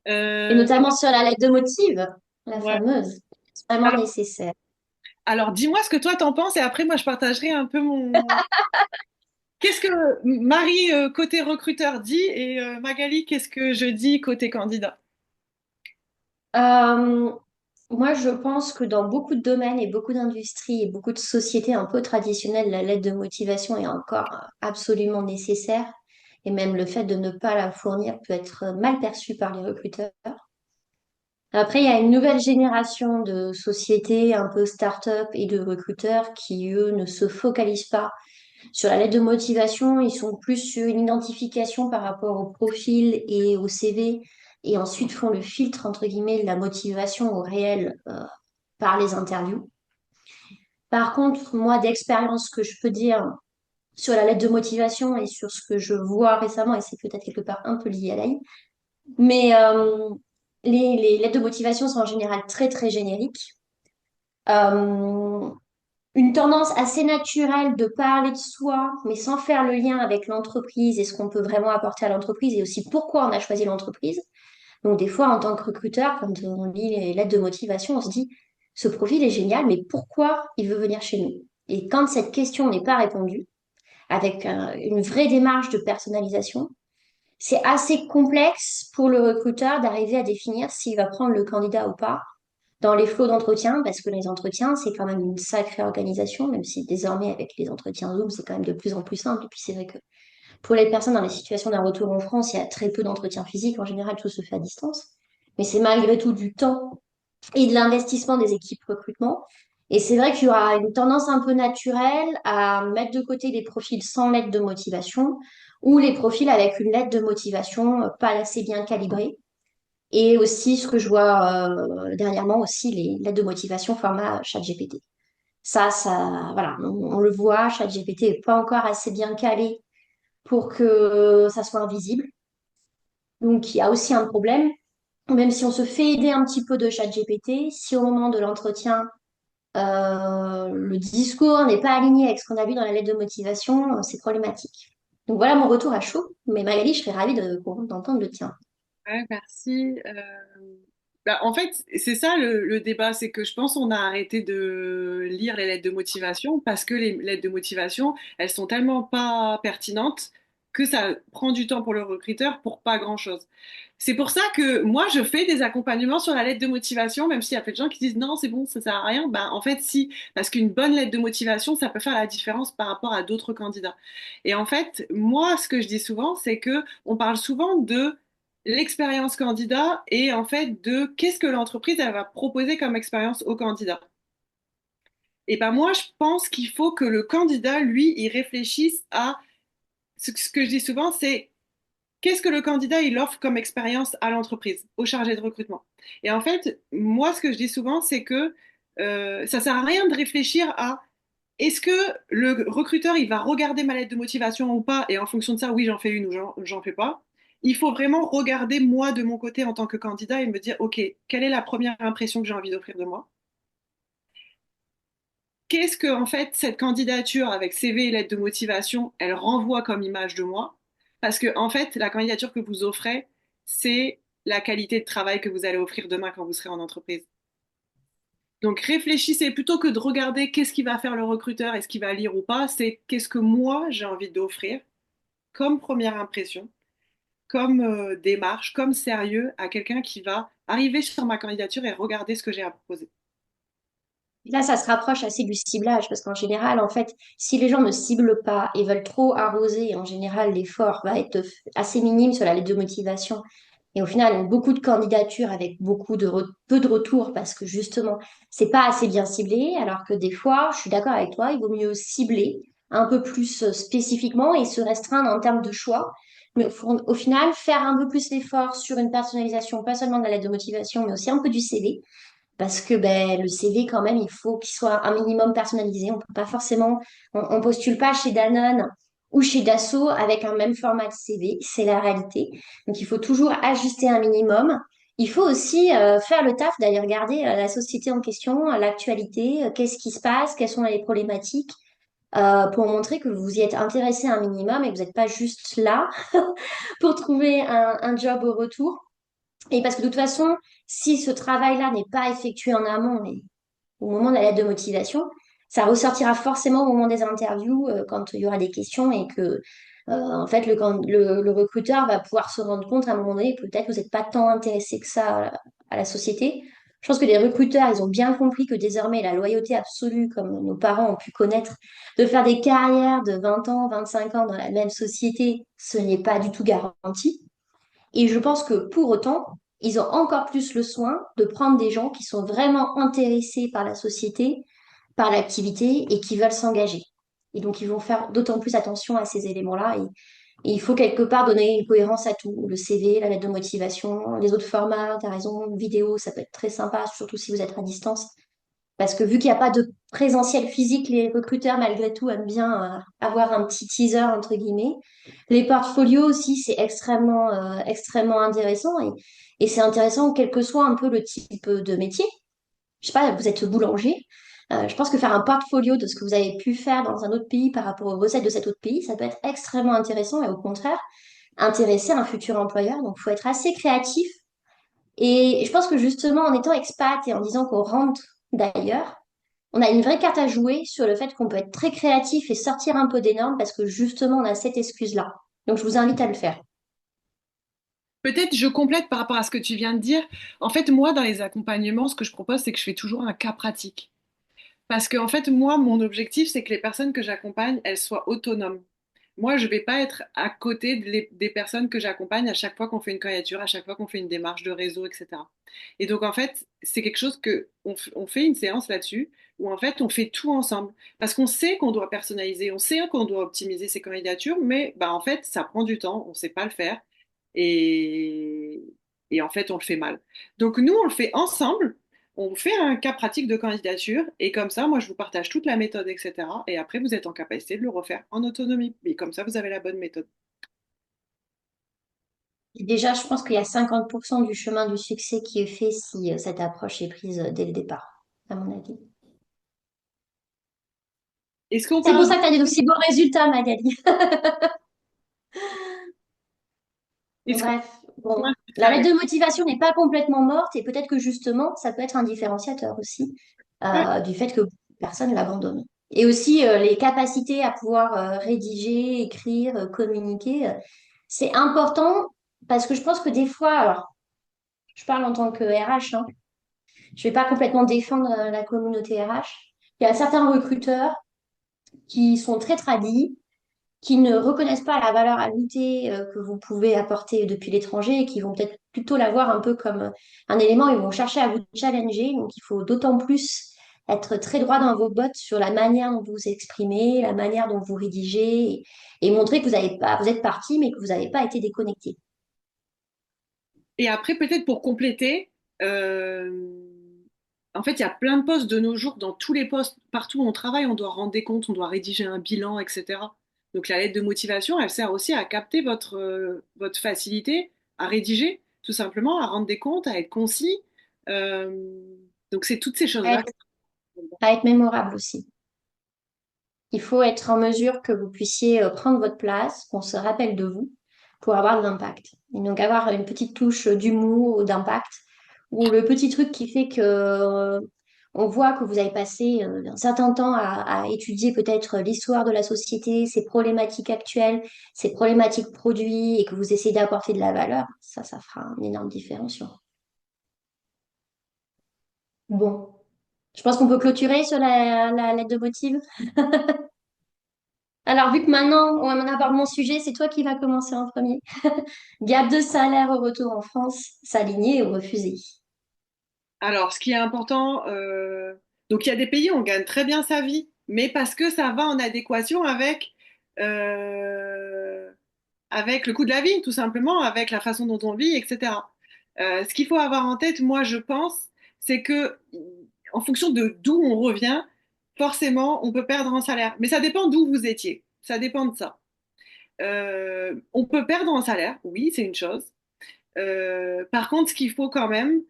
Euh, notamment sur la lettre de motive, la ouais. fameuse. C'est vraiment Alors, nécessaire. alors, dis-moi ce que toi t'en penses et après moi je partagerai un peu mon. Qu'est-ce que Marie côté recruteur dit et Magali qu'est-ce que je dis côté candidat? Euh, Moi, je pense que dans beaucoup de domaines et beaucoup d'industries et beaucoup de sociétés un peu traditionnelles, la lettre de motivation est encore absolument nécessaire. Et même le fait de ne pas la fournir peut être mal perçu par les recruteurs. Après, il y a une nouvelle génération de sociétés un peu start-up et de recruteurs qui, eux, ne se focalisent pas sur la lettre de motivation. Ils sont plus sur une identification par rapport au profil et au CV et ensuite font le filtre, entre guillemets, de la motivation au réel par les interviews. Par contre, moi, d'expérience, que je peux dire sur la lettre de motivation et sur ce que je vois récemment, et c'est peut-être quelque part un peu lié à l'AI, mais les lettres de motivation sont en général très, très génériques. Euh, une tendance assez naturelle de parler de soi, mais sans faire le lien avec l'entreprise et ce qu'on peut vraiment apporter à l'entreprise et aussi pourquoi on a choisi l'entreprise. Donc, des fois, en tant que recruteur, quand on lit les lettres de motivation, on se dit, ce profil est génial, mais pourquoi il veut venir chez nous? Et quand cette question n'est pas répondue, avec une vraie démarche de personnalisation, c'est assez complexe pour le recruteur d'arriver à définir s'il va prendre le candidat ou pas dans les flots d'entretien, parce que les entretiens, c'est quand même une sacrée organisation, même si désormais, avec les entretiens Zoom, c'est quand même de plus en plus simple. Et puis, c'est vrai que Pour les personnes dans les situations d'un retour en France, il y a très peu d'entretien physique. En général, tout se fait à distance. Mais c'est malgré tout du temps et de l'investissement des équipes recrutement. Et c'est vrai qu'il y aura une tendance un peu naturelle à mettre de côté les profils sans lettre de motivation ou les profils avec une lettre de motivation pas assez bien calibrée. Et aussi, ce que je vois dernièrement aussi, les lettres de motivation format ChatGPT. Voilà, on le voit, ChatGPT n'est pas encore assez bien calé pour que ça soit invisible. Donc, il y a aussi un problème. Même si on se fait aider un petit peu de ChatGPT, si au moment de l'entretien, le discours n'est pas aligné avec ce qu'on a vu dans la lettre de motivation, c'est problématique. Donc voilà mon retour à chaud. Mais Magali, je serais ravie d'entendre le tien. Ouais, merci. Bah, en fait, c'est ça le débat, c'est que je pense qu'on a arrêté de lire les lettres de motivation parce que les lettres de motivation, elles sont tellement pas pertinentes que ça prend du temps pour le recruteur pour pas grand-chose. C'est pour ça que moi, je fais des accompagnements sur la lettre de motivation, même s'il y a plein de gens qui disent non, c'est bon, ça sert à rien. Ben, en fait, si, parce qu'une bonne lettre de motivation, ça peut faire la différence par rapport à d'autres candidats. Et en fait, moi, ce que je dis souvent, c'est que on parle souvent de l'expérience candidat et en fait de qu'est-ce que l'entreprise elle va proposer comme expérience au candidat. Et ben moi je pense qu'il faut que le candidat lui il réfléchisse à ce que je dis souvent c'est qu'est-ce que le candidat il offre comme expérience à l'entreprise, au chargé de recrutement. Et en fait moi ce que je dis souvent c'est que ça sert à rien de réfléchir à est-ce que le recruteur, il va regarder ma lettre de motivation ou pas, et en fonction de ça, oui, j'en fais une ou j'en fais pas. Il faut vraiment regarder moi de mon côté en tant que candidat et me dire, OK, quelle est la première impression que j'ai envie d'offrir de moi? Qu'est-ce que, en fait, cette candidature avec CV et lettre de motivation, elle renvoie comme image de moi? Parce que, en fait, la candidature que vous offrez, c'est la qualité de travail que vous allez offrir demain quand vous serez en entreprise. Donc réfléchissez plutôt que de regarder qu'est-ce qu'il va faire le recruteur, est-ce qu'il va lire ou pas, c'est qu'est-ce que moi j'ai envie d'offrir comme première impression, comme démarche, comme sérieux à quelqu'un qui va arriver sur ma candidature et regarder ce que j'ai à proposer. Là, ça se rapproche assez du ciblage, parce qu'en général, en fait, si les gens ne ciblent pas et veulent trop arroser, en général, l'effort va être assez minime sur la lettre de motivation. Et au final, on a beaucoup de candidatures avec peu de retours, parce que justement, c'est pas assez bien ciblé, alors que des fois, je suis d'accord avec toi, il vaut mieux cibler un peu plus spécifiquement et se restreindre en termes de choix. Mais au final, faire un peu plus l'effort sur une personnalisation, pas seulement de la lettre de motivation, mais aussi un peu du CV parce que ben, le CV, quand même, il faut qu'il soit un minimum personnalisé. On peut pas forcément, on postule pas chez Danone ou chez Dassault avec un même format de CV. C'est la réalité. Donc, il faut toujours ajuster un minimum. Il faut aussi faire le taf d'aller regarder la société en question, l'actualité, qu'est-ce qui se passe, quelles sont les problématiques, pour montrer que vous y êtes intéressé un minimum et que vous n'êtes pas juste là pour trouver un job au retour. Et parce que de toute façon, si ce travail-là n'est pas effectué en amont, mais au moment de la lettre de motivation, ça ressortira forcément au moment des interviews, quand il y aura des questions et que, en fait, le recruteur va pouvoir se rendre compte à un moment donné, peut-être que vous n'êtes pas tant intéressé que ça à la société. Je pense que les recruteurs, ils ont bien compris que désormais, la loyauté absolue, comme nos parents ont pu connaître, de faire des carrières de 20 ans, 25 ans dans la même société, ce n'est pas du tout garanti. Et je pense que pour autant, ils ont encore plus le soin de prendre des gens qui sont vraiment intéressés par la société, par l'activité et qui veulent s'engager. Et donc, ils vont faire d'autant plus attention à ces éléments-là. Et il faut quelque part donner une cohérence à tout. Le CV, la lettre de motivation, les autres formats, tu as raison, vidéo, ça peut être très sympa, surtout si vous êtes à distance. Parce que vu qu'il n'y a pas de présentiel physique, les recruteurs, malgré tout, aiment bien avoir un petit teaser, entre guillemets. Les portfolios aussi, c'est extrêmement intéressant. Et c'est intéressant quel que soit un peu le type de métier. Je sais pas, vous êtes boulanger. Je pense que faire un portfolio de ce que vous avez pu faire dans un autre pays par rapport aux recettes de cet autre pays, ça peut être extrêmement intéressant et au contraire, intéresser un futur employeur. Donc, il faut être assez créatif et je pense que justement, en étant expat et en disant qu'on rentre d'ailleurs, on a une vraie carte à jouer sur le fait qu'on peut être très créatif et sortir un peu des normes parce que justement, on a cette excuse-là. Donc, je vous invite à le faire. Peut-être je complète par rapport à ce que tu viens de dire. En fait, moi, dans les accompagnements, ce que je propose, c'est que je fais toujours un cas pratique. Parce que, en fait, moi, mon objectif, c'est que les personnes que j'accompagne, elles soient autonomes. Moi, je vais pas être à côté des personnes que j'accompagne à chaque fois qu'on fait une candidature, à chaque fois qu'on fait une démarche de réseau, etc. Et donc, en fait, c'est quelque chose on fait une séance là-dessus où, en fait, on fait tout ensemble. Parce qu'on sait qu'on doit personnaliser, on sait qu'on doit optimiser ses candidatures, mais bah, en fait, ça prend du temps, on sait pas le faire. Et, et en fait, on le fait mal. Donc, nous, on le fait ensemble. On fait un cas pratique de candidature et comme ça, moi, je vous partage toute la méthode, etc. Et après, vous êtes en capacité de le refaire en autonomie. Et comme ça, vous avez la bonne méthode. Et déjà, je pense qu'il y a 50% du chemin du succès qui est fait si cette approche est prise dès le départ, à mon avis. Est-ce qu'on C'est pour parle... ça que tu as des aussi bons résultats, Magali. Est-ce qu'on Bref, bon, parle la lettre de motivation n'est pas complètement morte et peut-être que justement, ça peut être un différenciateur aussi Ouais. du fait que personne l'abandonne. Et aussi les capacités à pouvoir rédiger, écrire, communiquer, c'est important parce que je pense que des fois, alors je parle en tant que RH, hein, je vais pas complètement défendre la communauté RH. Il y a certains recruteurs qui sont très tradis, qui ne reconnaissent pas la valeur ajoutée que vous pouvez apporter depuis l'étranger et qui vont peut-être plutôt la voir un peu comme un élément, ils vont chercher à vous challenger. Donc, il faut d'autant plus être très droit dans vos bottes sur la manière dont vous vous exprimez, la manière dont vous rédigez et montrer que vous avez pas, vous êtes parti, mais que vous n'avez pas été déconnecté. Et après, peut-être pour compléter, euh, en fait, il y a plein de postes de nos jours, dans tous les postes, partout où on travaille, on doit rendre des comptes, on doit rédiger un bilan, etc. Donc la lettre de motivation, elle sert aussi à capter votre facilité à rédiger, tout simplement, à rendre des comptes, à être concis. Euh, donc c'est toutes ces À choses-là. être, à être mémorable aussi. Il faut être en mesure que vous puissiez prendre votre place, qu'on se rappelle de vous pour avoir de l'impact. Et donc avoir une petite touche d'humour ou d'impact, ou le petit truc qui fait que on voit que vous avez passé un certain temps à étudier peut-être l'histoire de la société, ses problématiques actuelles, ses problématiques produits, et que vous essayez d'apporter de la valeur. Ça fera un énorme différenciant. Bon, je pense qu'on peut clôturer sur la lettre de motive. Alors, vu que maintenant on aborde mon sujet, c'est toi qui vas commencer en premier. Gap de salaire au retour en France, s'aligner ou refuser. Alors, ce qui est important, donc il y a des pays où on gagne très bien sa vie, mais parce que ça va en adéquation euh, avec le coût de la vie, tout simplement, avec la façon dont on vit, etc. Ce qu'il faut avoir en tête, moi, je pense, c'est que en fonction de d'où on revient, forcément, on peut perdre en salaire. Mais ça dépend d'où vous étiez. Ça dépend de ça. On peut perdre en salaire, oui, c'est une chose. Par contre, ce qu'il faut quand même,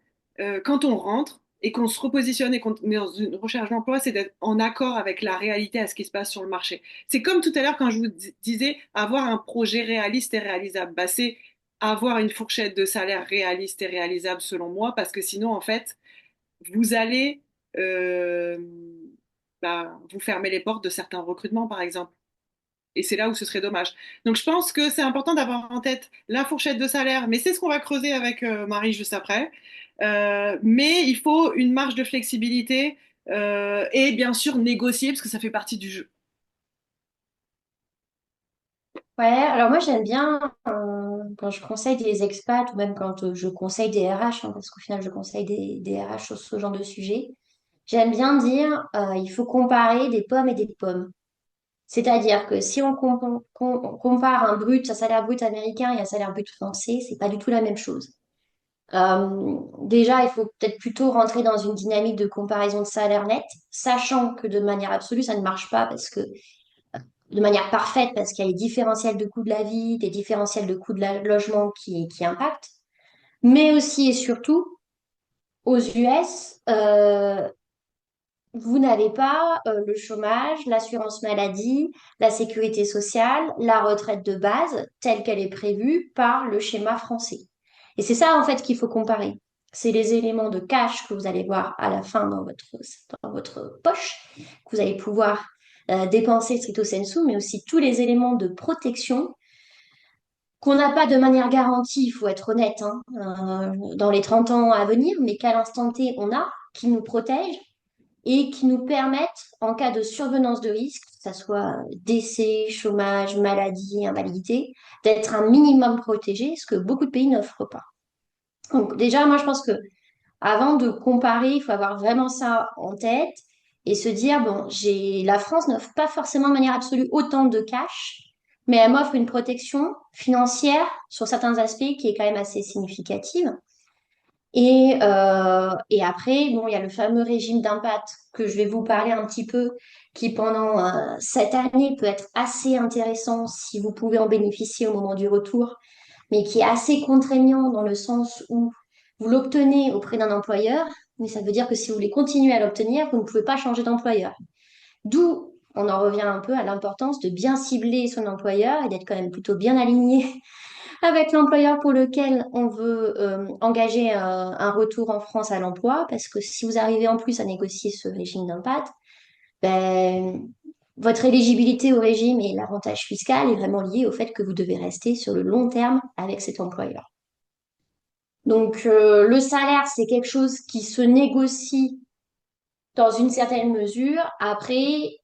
quand on rentre et qu'on se repositionne et qu'on est dans une recherche d'emploi, c'est d'être en accord avec la réalité à ce qui se passe sur le marché. C'est comme tout à l'heure quand je vous disais avoir un projet réaliste et réalisable. Bah, c'est avoir une fourchette de salaire réaliste et réalisable selon moi, parce que sinon, en fait, vous allez euh, vous fermer les portes de certains recrutements, par exemple. Et c'est là où ce serait dommage. Donc, je pense que c'est important d'avoir en tête la fourchette de salaire, mais c'est ce qu'on va creuser avec Marie juste après. Mais il faut une marge de flexibilité et bien sûr négocier parce que ça fait partie du jeu. Ouais, alors moi j'aime bien quand je conseille des expats ou même quand je conseille des RH, hein, parce qu'au final je conseille des RH sur ce genre de sujet, j'aime bien dire il faut comparer des pommes et des pommes. C'est-à-dire que si on compare un salaire brut américain et un salaire brut français, c'est pas du tout la même chose. Déjà, il faut peut-être plutôt rentrer dans une dynamique de comparaison de salaire net, sachant que de manière absolue, ça ne marche pas parce que de manière parfaite, parce qu'il y a les différentiels de coût de la vie, des différentiels de coût de logement qui impactent, mais aussi et surtout aux US, vous n'avez pas le chômage, l'assurance maladie, la sécurité sociale, la retraite de base telle qu'elle est prévue par le schéma français. Et c'est ça en fait qu'il faut comparer. C'est les éléments de cash que vous allez voir à la fin dans votre poche, que vous allez pouvoir dépenser stricto sensu, mais aussi tous les éléments de protection qu'on n'a pas de manière garantie, il faut être honnête, hein, dans les 30 ans à venir, mais qu'à l'instant T, on a, qui nous protègent et qui nous permettent, en cas de survenance de risque, ce soit décès, chômage, maladie, invalidité, d'être un minimum protégé, ce que beaucoup de pays n'offrent pas. Donc déjà, moi, je pense que avant de comparer, il faut avoir vraiment ça en tête et se dire, bon, la France n'offre pas forcément de manière absolue autant de cash, mais elle m'offre une protection financière sur certains aspects qui est quand même assez significative. Et après, bon, il y a le fameux régime d'impact que je vais vous parler un petit peu, qui pendant cette année peut être assez intéressant si vous pouvez en bénéficier au moment du retour, mais qui est assez contraignant dans le sens où vous l'obtenez auprès d'un employeur, mais ça veut dire que si vous voulez continuer à l'obtenir, vous ne pouvez pas changer d'employeur. D'où on en revient un peu à l'importance de bien cibler son employeur et d'être quand même plutôt bien aligné avec l'employeur pour lequel on veut engager un retour en France à l'emploi, parce que si vous arrivez en plus à négocier ce régime d'impact, ben, votre éligibilité au régime et l'avantage fiscal est vraiment lié au fait que vous devez rester sur le long terme avec cet employeur. Donc, le salaire, c'est quelque chose qui se négocie dans une certaine mesure. Après,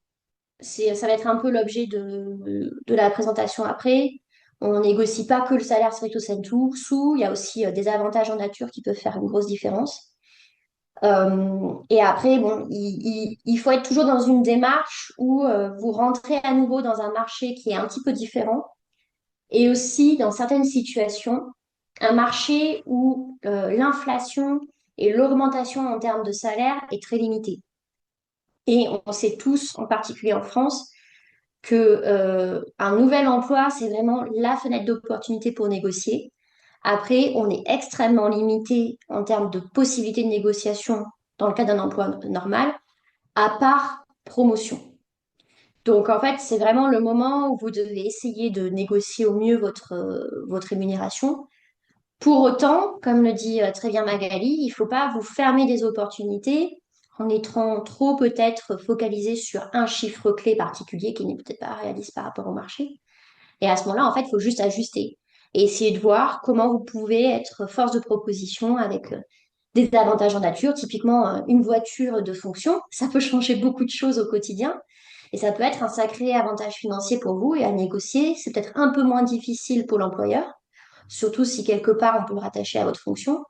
ça va être un peu l'objet de la présentation après. On négocie pas que le salaire stricto sensu. Il y a aussi des avantages en nature qui peuvent faire une grosse différence. Et après, bon, il faut être toujours dans une démarche où vous rentrez à nouveau dans un marché qui est un petit peu différent et aussi dans certaines situations, un marché où l'inflation et l'augmentation en termes de salaire est très limitée. Et on sait tous, en particulier en France, que un nouvel emploi, c'est vraiment la fenêtre d'opportunité pour négocier. Après, on est extrêmement limité en termes de possibilités de négociation dans le cas d'un emploi normal, à part promotion. Donc, en fait, c'est vraiment le moment où vous devez essayer de négocier au mieux votre rémunération. Pour autant, comme le dit très bien Magali, il ne faut pas vous fermer des opportunités en étant trop peut-être focalisé sur un chiffre clé particulier qui n'est peut-être pas réaliste par rapport au marché. Et à ce moment-là, en fait, il faut juste ajuster et essayer de voir comment vous pouvez être force de proposition avec des avantages en nature, typiquement une voiture de fonction. Ça peut changer beaucoup de choses au quotidien et ça peut être un sacré avantage financier pour vous et à négocier. C'est peut-être un peu moins difficile pour l'employeur, surtout si quelque part on peut le rattacher à votre fonction,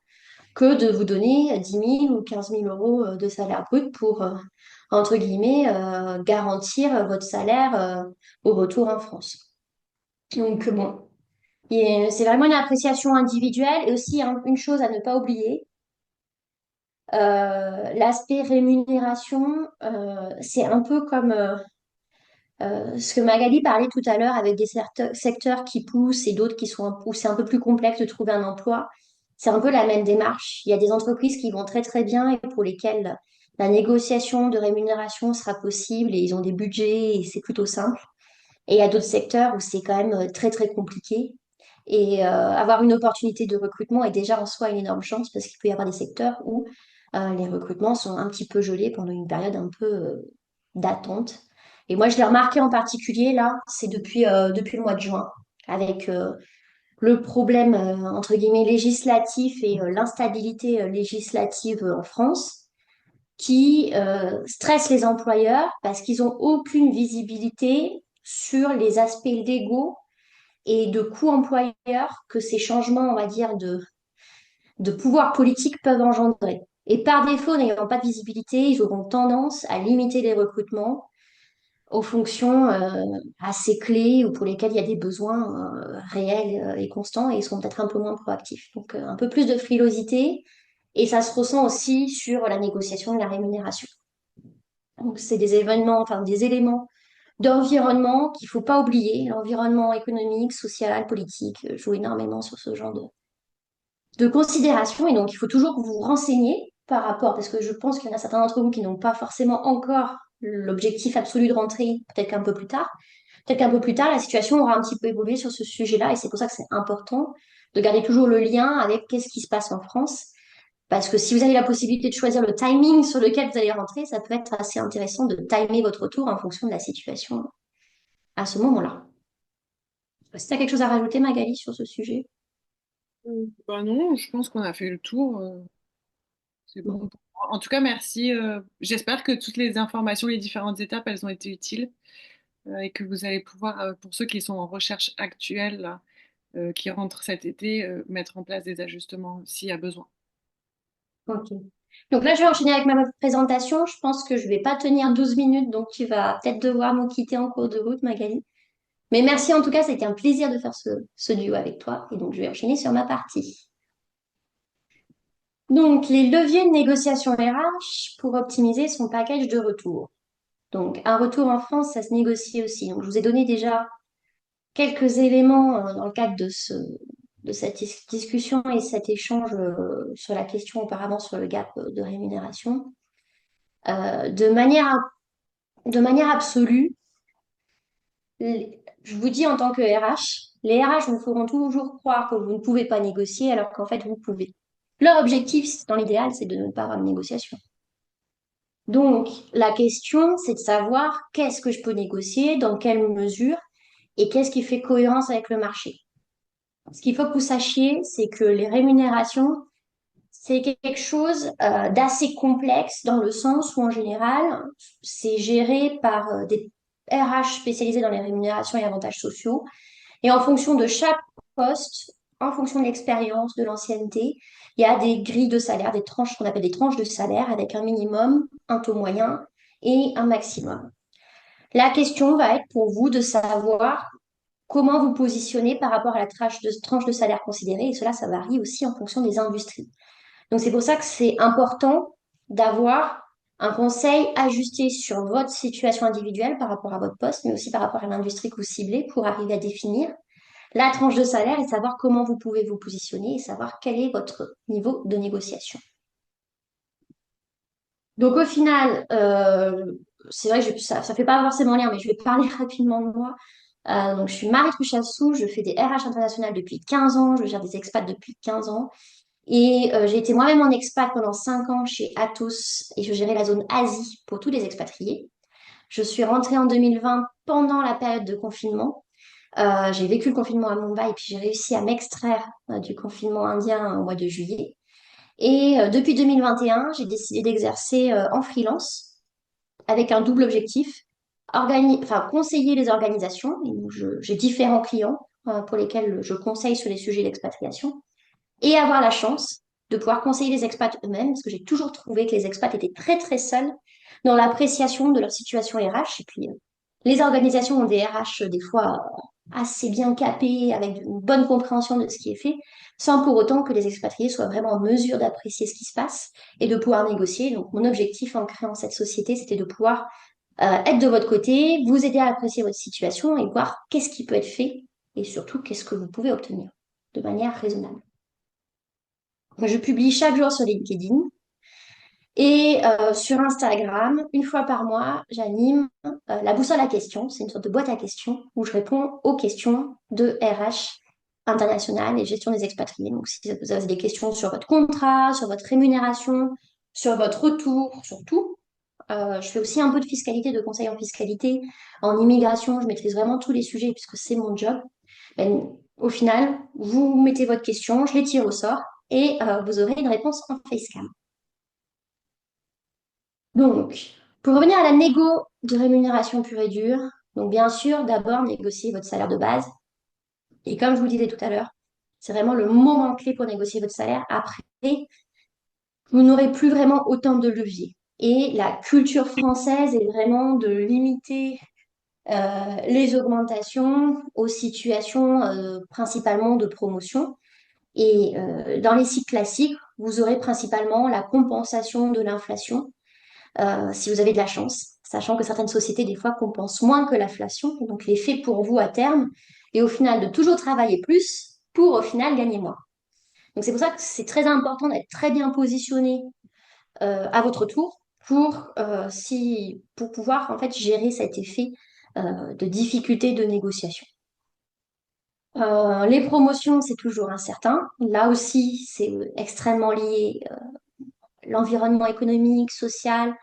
que de vous donner 10 000 ou 15 000 euros de salaire brut pour, entre guillemets, garantir votre salaire au retour en France. Donc bon, c'est vraiment une appréciation individuelle et aussi une chose à ne pas oublier, l'aspect rémunération, c'est un peu comme ce que Magali parlait tout à l'heure avec des secteurs qui poussent et d'autres qui sont où c'est un peu plus complexe de trouver un emploi. C'est un peu la même démarche. Il y a des entreprises qui vont très très bien et pour lesquelles la négociation de rémunération sera possible et ils ont des budgets et c'est plutôt simple. Et il y a d'autres secteurs où c'est quand même très très compliqué. Et avoir une opportunité de recrutement est déjà en soi une énorme chance parce qu'il peut y avoir des secteurs où les recrutements sont un petit peu gelés pendant une période un peu d'attente. Et moi, je l'ai remarqué en particulier là, c'est depuis le mois de juin, avec le problème entre guillemets législatif et l'instabilité législative en France, qui stresse les employeurs parce qu'ils n'ont aucune visibilité sur les aspects légaux et de coûts employeurs que ces changements, on va dire, de pouvoir politique peuvent engendrer. Et par défaut, n'ayant pas de visibilité, ils auront tendance à limiter les recrutements aux fonctions assez clés ou pour lesquelles il y a des besoins réels et constants et ils seront peut-être un peu moins proactifs. Donc un peu plus de frilosité et ça se ressent aussi sur la négociation de la rémunération. Donc c'est des événements, enfin des éléments d'environnement qu'il ne faut pas oublier. L'environnement économique, social, politique joue énormément sur ce genre de considération et donc il faut toujours que vous vous renseigniez par rapport, parce que je pense qu'il y en a certains d'entre vous qui n'ont pas forcément encore l'objectif absolu de rentrer, peut-être qu'un peu plus tard. Peut-être qu'un peu plus tard, la situation aura un petit peu évolué sur ce sujet-là et c'est pour ça que c'est important de garder toujours le lien avec qu'est-ce qui se passe en France. Parce que si vous avez la possibilité de choisir le timing sur lequel vous allez rentrer, ça peut être assez intéressant de timer votre retour en fonction de la situation à ce moment-là. Si tu as quelque chose à rajouter, Magali, sur ce sujet? Bah non, je pense qu'on a fait le tour. C'est bon Bon. pour moi. En tout cas, merci. J'espère que toutes les informations, les différentes étapes, elles ont été utiles. et que vous allez pouvoir, pour ceux qui sont en recherche actuelle, là, qui rentrent cet été, mettre en place des ajustements s'il y a besoin. Ok. Donc là, je vais enchaîner avec ma présentation. Je pense que je vais pas tenir 12 minutes, donc tu vas peut-être devoir me quitter en cours de route, Magali. Mais merci en tout cas, c'était un plaisir de faire ce duo avec toi. Et donc, je vais enchaîner sur ma partie. Donc, les leviers de négociation RH pour optimiser son package de retour. Donc, un retour en France, ça se négocie aussi. Donc, je vous ai donné déjà quelques éléments dans le cadre de cette discussion et cet échange sur la question auparavant sur le gap de rémunération. De manière absolue, je vous dis en tant que RH, les RH vous feront toujours croire que vous ne pouvez pas négocier alors qu'en fait vous pouvez. Leur objectif, dans l'idéal, c'est de ne pas avoir de négociation. Donc, la question, c'est de savoir qu'est-ce que je peux négocier, dans quelle mesure et qu'est-ce qui fait cohérence avec le marché. Ce qu'il faut que vous sachiez, c'est que les rémunérations, c'est quelque chose d'assez complexe dans le sens où, en général, c'est géré par des RH spécialisés dans les rémunérations et avantages sociaux. Et en fonction de chaque poste, en fonction de l'expérience, de l'ancienneté, il y a des grilles de salaire, des tranches qu'on appelle des tranches de salaire avec un minimum, un taux moyen et un maximum. La question va être pour vous de savoir comment vous positionnez par rapport à la tranche de salaire considérée. Et cela, ça varie aussi en fonction des industries. Donc, c'est pour ça que c'est important d'avoir un conseil ajusté sur votre situation individuelle par rapport à votre poste, mais aussi par rapport à l'industrie que vous ciblez pour arriver à définir la tranche de salaire et savoir comment vous pouvez vous positionner et savoir quel est votre niveau de négociation. Donc au final, c'est vrai que ça ne fait pas forcément lien, mais je vais parler rapidement de moi. Donc je suis Marie Truchassou, je fais des RH internationales depuis 15 ans, je gère des expats depuis 15 ans. Et j'ai été moi-même en expat pendant 5 ans chez Atos et je gérais la zone Asie pour tous les expatriés. Je suis rentrée en 2020 pendant la période de confinement. J'ai vécu le confinement à Mumbai et puis j'ai réussi à m'extraire du confinement indien au mois de juillet. Et depuis 2021, j'ai décidé d'exercer en freelance avec un double objectif, conseiller les organisations. J'ai différents clients pour lesquels je conseille sur les sujets d'expatriation et avoir la chance de pouvoir conseiller les expats eux-mêmes parce que j'ai toujours trouvé que les expats étaient très très seuls dans l'appréciation de leur situation RH. Et puis, les organisations ont des RH des fois assez bien capés, avec une bonne compréhension de ce qui est fait, sans pour autant que les expatriés soient vraiment en mesure d'apprécier ce qui se passe et de pouvoir négocier. Donc, mon objectif en créant cette société, c'était de pouvoir être de votre côté, vous aider à apprécier votre situation et voir qu'est-ce qui peut être fait et surtout qu'est-ce que vous pouvez obtenir de manière raisonnable. Je publie chaque jour sur LinkedIn et sur Instagram, une fois par mois, j'anime la boussole à questions. C'est une sorte de boîte à questions où je réponds aux questions de RH international et gestion des expatriés. Donc, si vous avez des questions sur votre contrat, sur votre rémunération, sur votre retour, sur tout. Je fais aussi un peu de fiscalité, de conseil en fiscalité, en immigration. Je maîtrise vraiment tous les sujets puisque c'est mon job. Ben, au final, vous mettez votre question, je les tire au sort et vous aurez une réponse en facecam. Donc, pour revenir à la négo de rémunération pure et dure, donc bien sûr, d'abord négocier votre salaire de base. Et comme je vous le disais tout à l'heure, c'est vraiment le moment clé pour négocier votre salaire. Après, vous n'aurez plus vraiment autant de leviers. Et la culture française est vraiment de limiter les augmentations aux situations principalement de promotion. Et dans les cycles classiques, vous aurez principalement la compensation de l'inflation si vous avez de la chance, sachant que certaines sociétés, des fois, compensent moins que l'inflation. Donc, l'effet pour vous à terme est au final de toujours travailler plus pour au final gagner moins. Donc, c'est pour ça que c'est très important d'être très bien positionné à votre tour pour pouvoir en fait gérer cet effet de difficulté de négociation. Les promotions, c'est toujours incertain. Là aussi, c'est extrêmement lié l'environnement économique, social,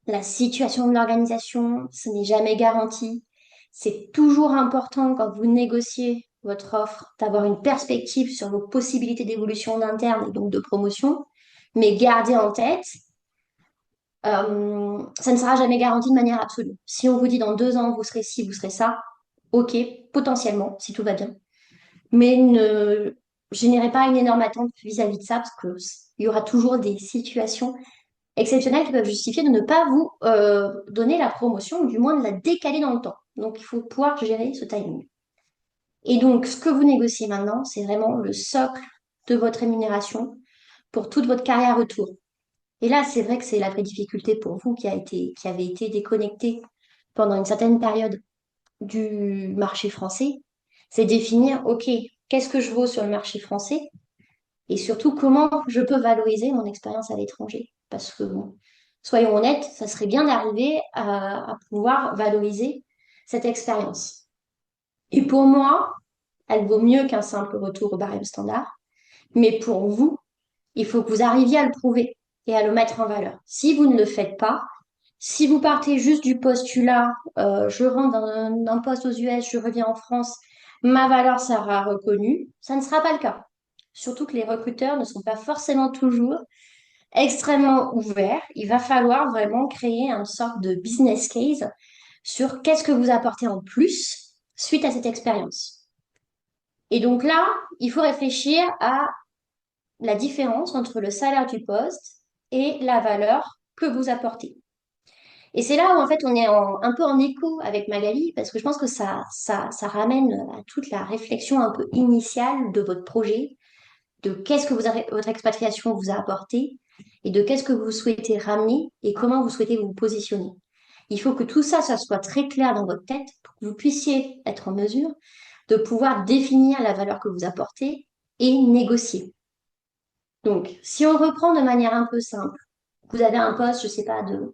la situation de l'organisation, ce n'est jamais garanti. C'est toujours important quand vous négociez votre offre d'avoir une perspective sur vos possibilités d'évolution d'interne et donc de promotion, mais gardez en tête ça ne sera jamais garanti de manière absolue. Si on vous dit dans 2 ans, vous serez ci, vous serez ça, ok, potentiellement, si tout va bien. Mais ne générez pas une énorme attente vis-à-vis de ça, parce que il y aura toujours des situations exceptionnelles qui peuvent justifier de ne pas vous donner la promotion, ou du moins de la décaler dans le temps. Donc, il faut pouvoir gérer ce timing. Et donc, ce que vous négociez maintenant, c'est vraiment le socle de votre rémunération pour toute votre carrière autour. Et là, c'est vrai que c'est la vraie difficulté pour vous qui avez été déconnecté pendant une certaine période du marché français, c'est définir, OK, qu'est-ce que je vaux sur le marché français et surtout comment je peux valoriser mon expérience à l'étranger. Parce que, bon, soyons honnêtes, ça serait bien d'arriver à pouvoir valoriser cette expérience. Et pour moi, elle vaut mieux qu'un simple retour au barème standard. Mais pour vous, il faut que vous arriviez à le prouver et à le mettre en valeur. Si vous ne le faites pas, si vous partez juste du postulat, je rentre d'un poste aux US, je reviens en France, ma valeur sera reconnue, ça ne sera pas le cas. Surtout que les recruteurs ne sont pas forcément toujours extrêmement ouverts. Il va falloir vraiment créer une sorte de business case sur qu'est-ce que vous apportez en plus suite à cette expérience. Et donc là, il faut réfléchir à la différence entre le salaire du poste et la valeur que vous apportez. Et c'est là où en fait on est un peu en écho avec Magali, parce que je pense que ça ramène à toute la réflexion un peu initiale de votre projet, de qu'est-ce que votre expatriation vous a apporté, et de qu'est-ce que vous souhaitez ramener et comment vous souhaitez vous positionner. Il faut que tout ça, ça soit très clair dans votre tête pour que vous puissiez être en mesure de pouvoir définir la valeur que vous apportez et négocier. Donc, si on reprend de manière un peu simple, vous avez un poste, je ne sais pas, de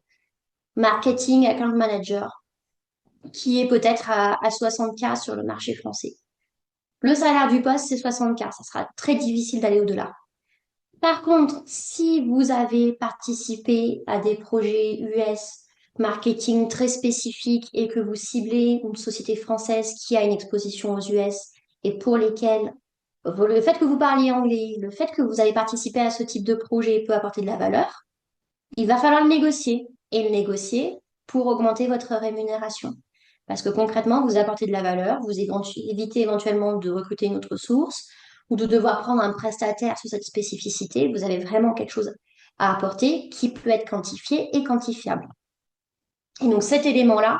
marketing account manager qui est peut-être à 60K sur le marché français. Le salaire du poste, c'est 60K. Ça sera très difficile d'aller au-delà. Par contre, si vous avez participé à des projets US marketing très spécifiques et que vous ciblez une société française qui a une exposition aux US et pour lesquelles le fait que vous parliez anglais, le fait que vous avez participé à ce type de projet peut apporter de la valeur, il va falloir le négocier et le négocier pour augmenter votre rémunération. Parce que concrètement, vous apportez de la valeur, vous évitez éventuellement de recruter une autre source ou de devoir prendre un prestataire sur cette spécificité. Vous avez vraiment quelque chose à apporter qui peut être quantifié et quantifiable. Et donc cet élément-là,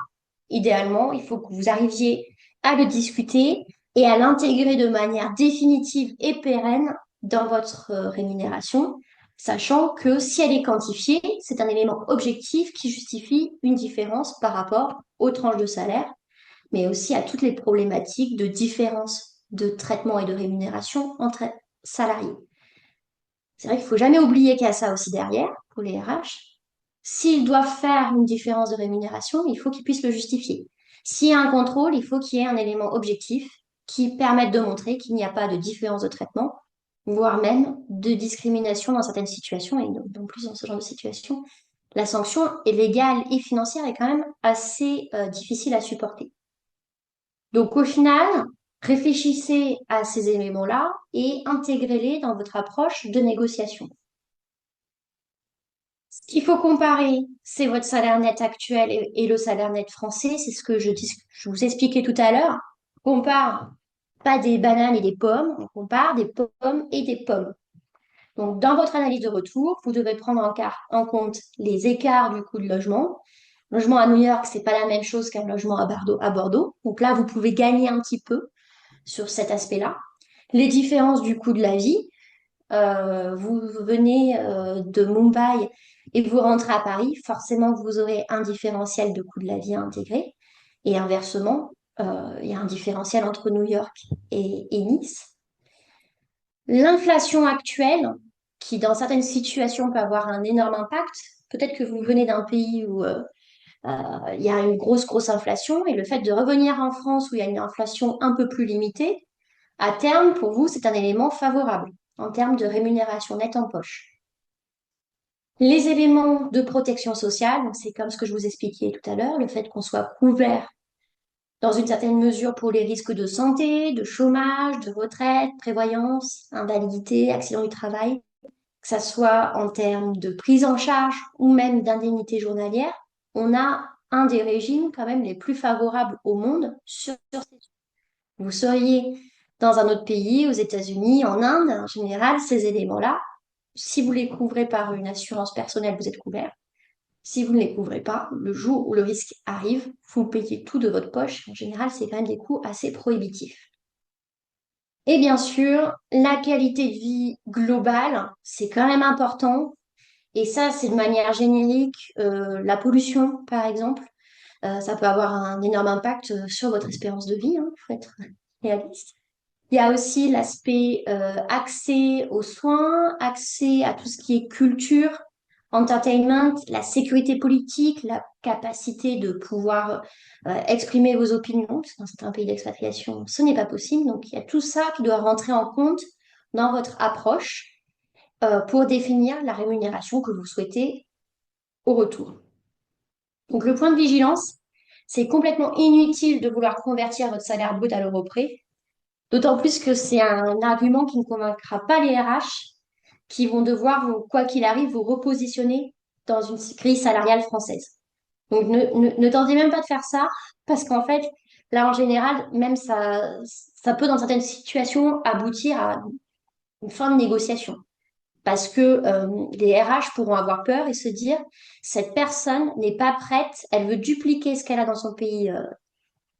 idéalement, il faut que vous arriviez à le discuter et à l'intégrer de manière définitive et pérenne dans votre rémunération, sachant que si elle est quantifiée, c'est un élément objectif qui justifie une différence par rapport aux tranches de salaire, mais aussi à toutes les problématiques de différence de traitement et de rémunération entre salariés. C'est vrai qu'il ne faut jamais oublier qu'il y a ça aussi derrière pour les RH. S'ils doivent faire une différence de rémunération, il faut qu'ils puissent le justifier. S'il y a un contrôle, il faut qu'il y ait un élément objectif qui permette de montrer qu'il n'y a pas de différence de traitement, voire même de discrimination dans certaines situations, et non plus dans ce genre de situation. La sanction est légale et financière est quand même assez difficile à supporter. Donc au final, réfléchissez à ces éléments-là et intégrez-les dans votre approche de négociation. Ce qu'il faut comparer, c'est votre salaire net actuel et le salaire net français. C'est ce que je vous expliquais tout à l'heure. On compare pas des bananes et des pommes, on compare des pommes et des pommes. Donc, dans votre analyse de retour, vous devez prendre en compte les écarts du coût de logement. Logement à New York, c'est pas la même chose qu'un logement à Bordeaux. Donc là, vous pouvez gagner un petit peu sur cet aspect-là. Les différences du coût de la vie. Vous venez de Mumbai et vous rentrez à Paris, forcément vous aurez un différentiel de coût de la vie à intégrer. Et inversement, il y a un différentiel entre New York et Nice. L'inflation actuelle, qui dans certaines situations peut avoir un énorme impact, peut-être que vous venez d'un pays où il y a une grosse inflation et le fait de revenir en France où il y a une inflation un peu plus limitée, à terme, pour vous, c'est un élément favorable en termes de rémunération nette en poche. Les éléments de protection sociale, c'est comme ce que je vous expliquais tout à l'heure, le fait qu'on soit couvert dans une certaine mesure pour les risques de santé, de chômage, de retraite, prévoyance, invalidité, accident du travail. que ça soit en termes de prise en charge ou même d'indemnité journalière, on a un des régimes quand même les plus favorables au monde sur ces sujets. Vous seriez dans un autre pays, aux États-Unis, en Inde, en général, ces éléments-là, si vous les couvrez par une assurance personnelle, vous êtes couvert. Si vous ne les couvrez pas, le jour où le risque arrive, vous payez tout de votre poche. En général, c'est quand même des coûts assez prohibitifs. Et bien sûr, la qualité de vie globale, c'est quand même important. Et ça, c'est de manière générique. La pollution, par exemple, ça peut avoir un énorme impact sur votre espérance de vie, hein, il faut être réaliste. Il y a aussi l'aspect accès aux soins, accès à tout ce qui est culture, entertainment, la sécurité politique, la capacité de pouvoir exprimer vos opinions, parce que dans certains pays d'expatriation, ce n'est pas possible. Donc, il y a tout ça qui doit rentrer en compte dans votre approche pour définir la rémunération que vous souhaitez au retour. Donc, le point de vigilance, c'est complètement inutile de vouloir convertir votre salaire brut à l'euro près. D'autant plus que c'est un argument qui ne convaincra pas les RH qui vont devoir, quoi qu'il arrive, vous repositionner dans une grille salariale française. Donc ne tentez même pas de faire ça parce qu'en fait, là en général, même ça peut dans certaines situations aboutir à une fin de négociation. Parce que les RH pourront avoir peur et se dire, cette personne n'est pas prête, elle veut dupliquer ce qu'elle a dans son pays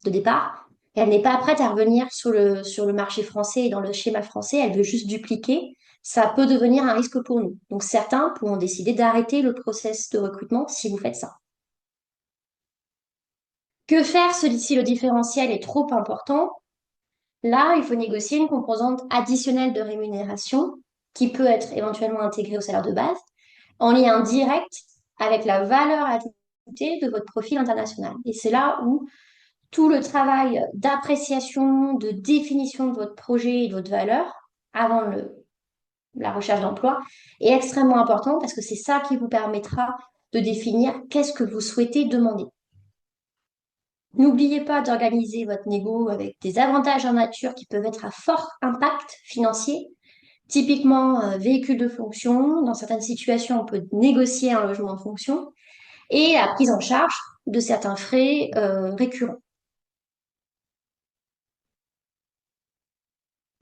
de départ. Et elle n'est pas prête à revenir sur le marché français et dans le schéma français, elle veut juste dupliquer. Ça peut devenir un risque pour nous. Donc certains pourront décider d'arrêter le process de recrutement si vous faites ça. Que faire si le différentiel est trop important? Là, il faut négocier une composante additionnelle de rémunération qui peut être éventuellement intégrée au salaire de base en lien direct avec la valeur ajoutée de votre profil international. Et c'est là où tout le travail d'appréciation, de définition de votre projet et de votre valeur avant la recherche d'emploi est extrêmement important parce que c'est ça qui vous permettra de définir qu'est-ce que vous souhaitez demander. N'oubliez pas d'organiser votre négo avec des avantages en nature qui peuvent être à fort impact financier. Typiquement, véhicule de fonction. Dans certaines situations, on peut négocier un logement de fonction et la prise en charge de certains frais récurrents.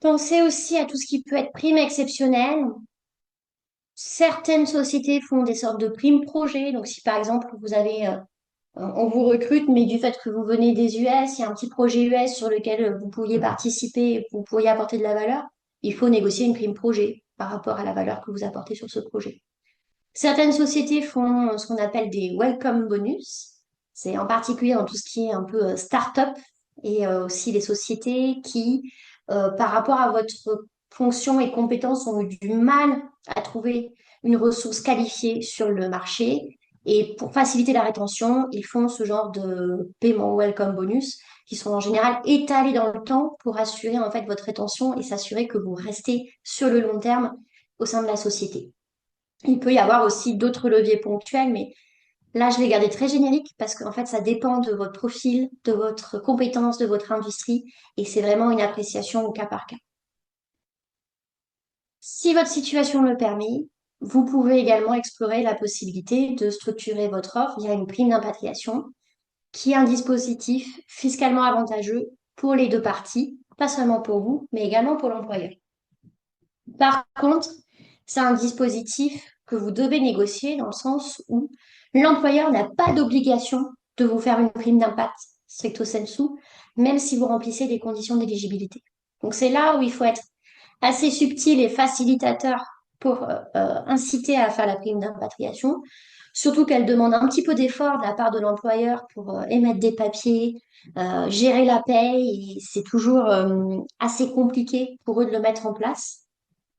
Pensez aussi à tout ce qui peut être prime exceptionnelle. Certaines sociétés font des sortes de primes projets. Donc, si par exemple, on vous recrute, mais du fait que vous venez des US, il y a un petit projet US sur lequel vous pourriez participer, vous pourriez apporter de la valeur, il faut négocier une prime projet par rapport à la valeur que vous apportez sur ce projet. Certaines sociétés font ce qu'on appelle des welcome bonus. C'est en particulier dans tout ce qui est un peu start-up et aussi les sociétés qui, par rapport à votre fonction et compétences, ont eu du mal à trouver une ressource qualifiée sur le marché. Et pour faciliter la rétention, ils font ce genre de paiement welcome bonus qui sont en général étalés dans le temps pour assurer en fait votre rétention et s'assurer que vous restez sur le long terme au sein de la société. Il peut y avoir aussi d'autres leviers ponctuels, mais là, je l'ai gardé très générique parce qu'en fait, ça dépend de votre profil, de votre compétence, de votre industrie, et c'est vraiment une appréciation au cas par cas. Si votre situation le permet, vous pouvez également explorer la possibilité de structurer votre offre via une prime d'impatriation, qui est un dispositif fiscalement avantageux pour les deux parties, pas seulement pour vous, mais également pour l'employeur. Par contre, c'est un dispositif que vous devez négocier dans le sens où l'employeur n'a pas d'obligation de vous faire une prime d'impact stricto sensu, même si vous remplissez des conditions d'éligibilité. Donc c'est là où il faut être assez subtil et facilitateur pour inciter à faire la prime d'impatriation, surtout qu'elle demande un petit peu d'effort de la part de l'employeur pour émettre des papiers, gérer la paye, et c'est toujours assez compliqué pour eux de le mettre en place.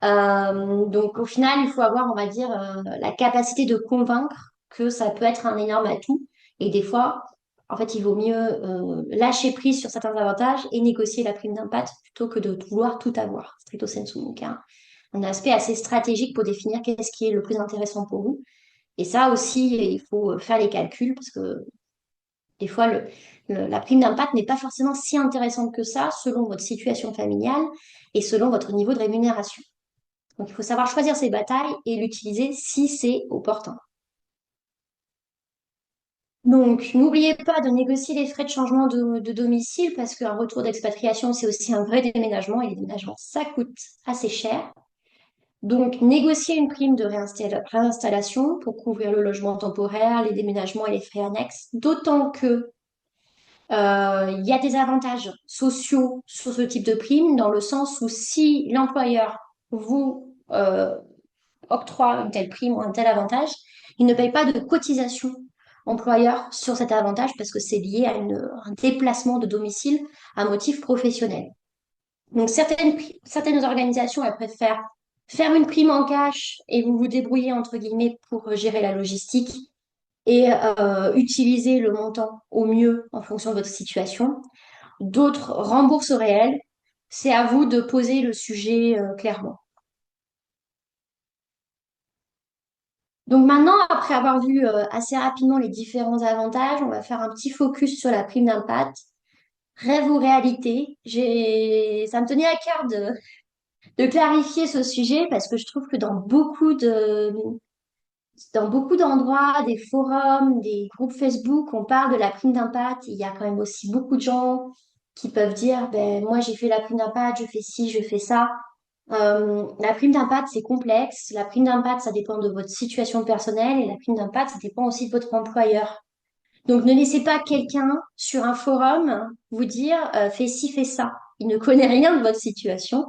Donc au final, il faut avoir, on va dire, la capacité de convaincre que ça peut être un énorme atout. Et des fois, en fait, il vaut mieux lâcher prise sur certains avantages et négocier la prime d'impact plutôt que de vouloir tout avoir, stricto sensu. Donc un aspect assez stratégique pour définir qu'est-ce qui est le plus intéressant pour vous. Et ça aussi, il faut faire les calculs parce que des fois, la prime d'impact n'est pas forcément si intéressante que ça selon votre situation familiale et selon votre niveau de rémunération. Donc, il faut savoir choisir ses batailles et l'utiliser si c'est opportun. Donc, n'oubliez pas de négocier les frais de changement de domicile parce qu'un retour d'expatriation, c'est aussi un vrai déménagement et les déménagements, ça coûte assez cher. Donc, négocier une prime de réinstallation pour couvrir le logement temporaire, les déménagements et les frais annexes, d'autant que il y a des avantages sociaux sur ce type de prime, dans le sens où si l'employeur vous octroie une telle prime ou un tel avantage, il ne paye pas de cotisation employeur sur cet avantage parce que c'est lié à un déplacement de domicile à motif professionnel. Donc certaines organisations, elles préfèrent faire une prime en cash et vous vous débrouillez entre guillemets pour gérer la logistique et utiliser le montant au mieux en fonction de votre situation. D'autres remboursent au réel. C'est à vous de poser le sujet clairement. Donc maintenant, après avoir vu assez rapidement les différents avantages, on va faire un petit focus sur la prime d'impact. Rêve ou réalité, ça me tenait à cœur de clarifier ce sujet parce que je trouve que dans beaucoup d'endroits, des forums, des groupes Facebook, on parle de la prime d'impact. Il y a quand même aussi beaucoup de gens qui peuvent dire, ben, moi j'ai fait la prime d'impact, je fais ci, je fais ça. La prime d'impact, c'est complexe. La prime d'impact, ça dépend de votre situation personnelle et la prime d'impact, ça dépend aussi de votre employeur. Donc, ne laissez pas quelqu'un sur un forum vous dire fais ci, fais ça. Il ne connaît rien de votre situation.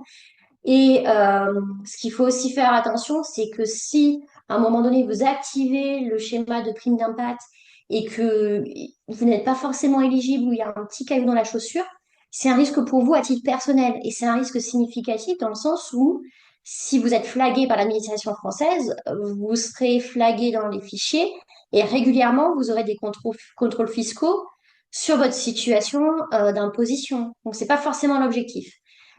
Et ce qu'il faut aussi faire attention, c'est que si à un moment donné vous activez le schéma de prime d'impact et que vous n'êtes pas forcément éligible ou il y a un petit caillou dans la chaussure, c'est un risque pour vous à titre personnel et c'est un risque significatif dans le sens où si vous êtes flagué par l'administration française, vous serez flagué dans les fichiers et régulièrement vous aurez des contrôles fiscaux sur votre situation d'imposition. Donc c'est pas forcément l'objectif.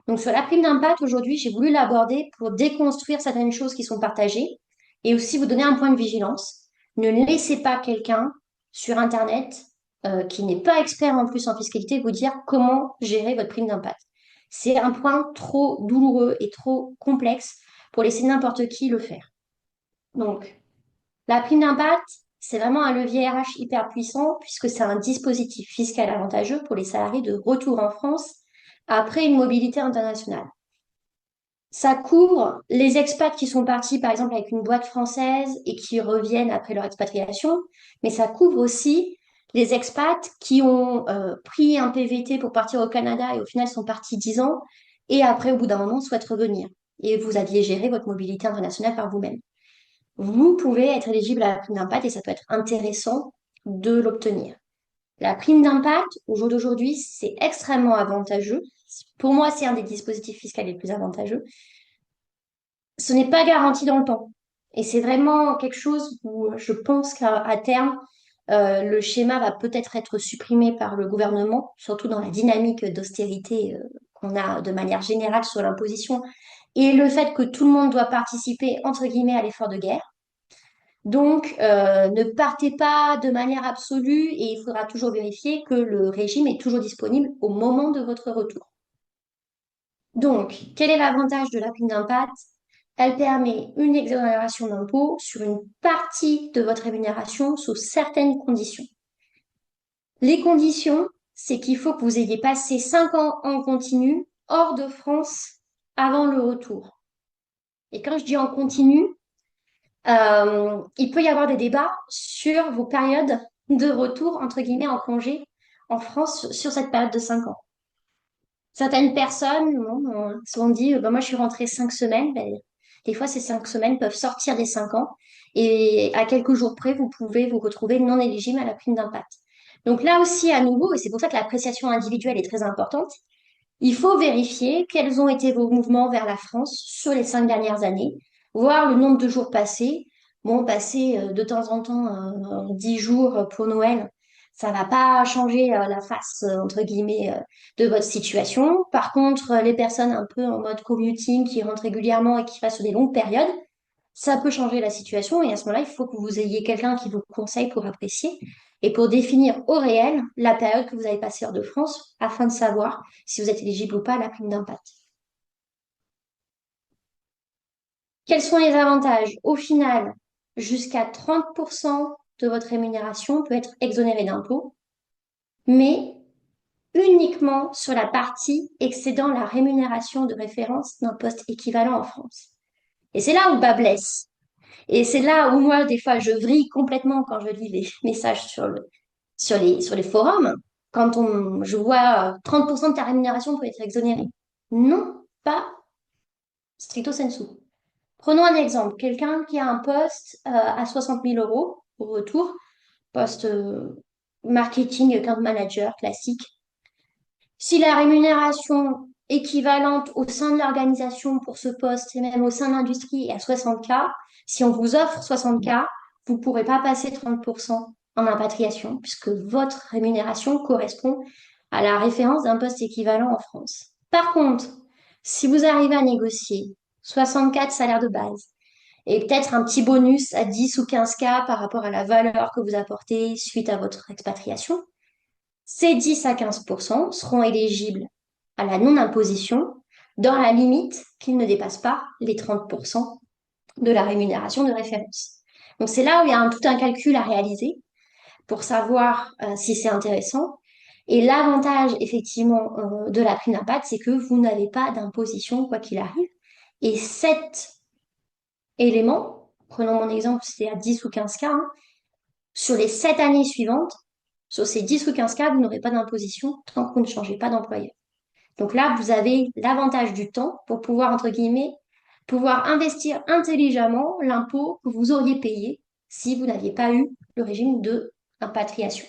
Donc, sur la prime d'impact, aujourd'hui, j'ai voulu l'aborder pour déconstruire certaines choses qui sont partagées et aussi vous donner un point de vigilance. Ne laissez pas quelqu'un sur Internet qui n'est pas expert en plus en fiscalité vous dire comment gérer votre prime d'impact. C'est un point trop douloureux et trop complexe pour laisser n'importe qui le faire. Donc, la prime d'impact, c'est vraiment un levier RH hyper puissant puisque c'est un dispositif fiscal avantageux pour les salariés de retour en France après une mobilité internationale. Ça couvre les expats qui sont partis, par exemple, avec une boîte française et qui reviennent après leur expatriation, mais ça couvre aussi les expats qui ont pris un PVT pour partir au Canada et au final sont partis 10 ans et après, au bout d'un moment, souhaitent revenir. Et vous aviez géré votre mobilité internationale par vous-même. Vous pouvez être éligible à la prime d'impact et ça peut être intéressant de l'obtenir. La prime d'impact, au jour d'aujourd'hui, c'est extrêmement avantageux. Pour moi, c'est un des dispositifs fiscaux les plus avantageux. Ce n'est pas garanti dans le temps. Et c'est vraiment quelque chose où je pense qu'à terme, le schéma va peut-être être supprimé par le gouvernement, surtout dans la dynamique d'austérité qu'on a de manière générale sur l'imposition et le fait que tout le monde doit participer, entre guillemets, à l'effort de guerre. Donc, ne partez pas de manière absolue et il faudra toujours vérifier que le régime est toujours disponible au moment de votre retour. Donc, quel est l'avantage de la prime d'impact? Elle permet une exonération d'impôt sur une partie de votre rémunération sous certaines conditions. Les conditions, c'est qu'il faut que vous ayez passé 5 ans en continu hors de France avant le retour. Et quand je dis en continu, il peut y avoir des débats sur vos périodes de retour, entre guillemets, en congé en France sur cette période de 5 ans. Certaines personnes se sont dit, bah, moi je suis rentrée 5 semaines. Ben, des fois, ces 5 semaines peuvent sortir des 5 ans. Et à quelques jours près, vous pouvez vous retrouver non éligible à la prime d'impact. Donc là aussi, à nouveau, et c'est pour ça que l'appréciation individuelle est très importante, il faut vérifier quels ont été vos mouvements vers la France sur les 5 dernières années, voir le nombre de jours passés. Bon, passer de temps en temps 10 jours pour Noël, ça va pas changer la face, entre guillemets, de votre situation. Par contre, les personnes un peu en mode commuting qui rentrent régulièrement et qui passent sur des longues périodes, ça peut changer la situation. Et à ce moment-là, il faut que vous ayez quelqu'un qui vous conseille pour apprécier et pour définir au réel la période que vous avez passée hors de France afin de savoir si vous êtes éligible ou pas à la prime d'impact. Quels sont les avantages? Au final, jusqu'à 30% de votre rémunération peut être exonérée d'impôts, mais uniquement sur la partie excédant la rémunération de référence d'un poste équivalent en France. Et c'est là où bas blesse. Et c'est là où moi, des fois, je vrille complètement quand je lis les messages sur les forums, quand je vois 30% de ta rémunération peut être exonérée. Non, pas stricto sensu. Prenons un exemple. Quelqu'un qui a un poste à 60 000 euros au retour, poste marketing account manager classique. Si la rémunération équivalente au sein de l'organisation pour ce poste et même au sein de l'industrie est à 60K, si on vous offre 60K, vous ne pourrez pas passer 30% en impatriation puisque votre rémunération correspond à la référence d'un poste équivalent en France. Par contre, si vous arrivez à négocier 64 salaires de base et peut-être un petit bonus à 10 ou 15K par rapport à la valeur que vous apportez suite à votre expatriation, ces 10 à 15% seront éligibles à la non-imposition dans la limite qu'ils ne dépassent pas les 30% de la rémunération de référence. Donc c'est là où il y a tout un calcul à réaliser pour savoir si c'est intéressant. Et l'avantage effectivement de la prime d'impact, c'est que vous n'avez pas d'imposition quoi qu'il arrive. Et cet élément, prenons mon exemple, c'était à 10 ou 15 cas, hein, sur les 7 années suivantes, sur ces 10 ou 15 cas, vous n'aurez pas d'imposition tant que vous ne changez pas d'employeur. Donc là, vous avez l'avantage du temps pour pouvoir, entre guillemets, pouvoir investir intelligemment l'impôt que vous auriez payé si vous n'aviez pas eu le régime de impatriation.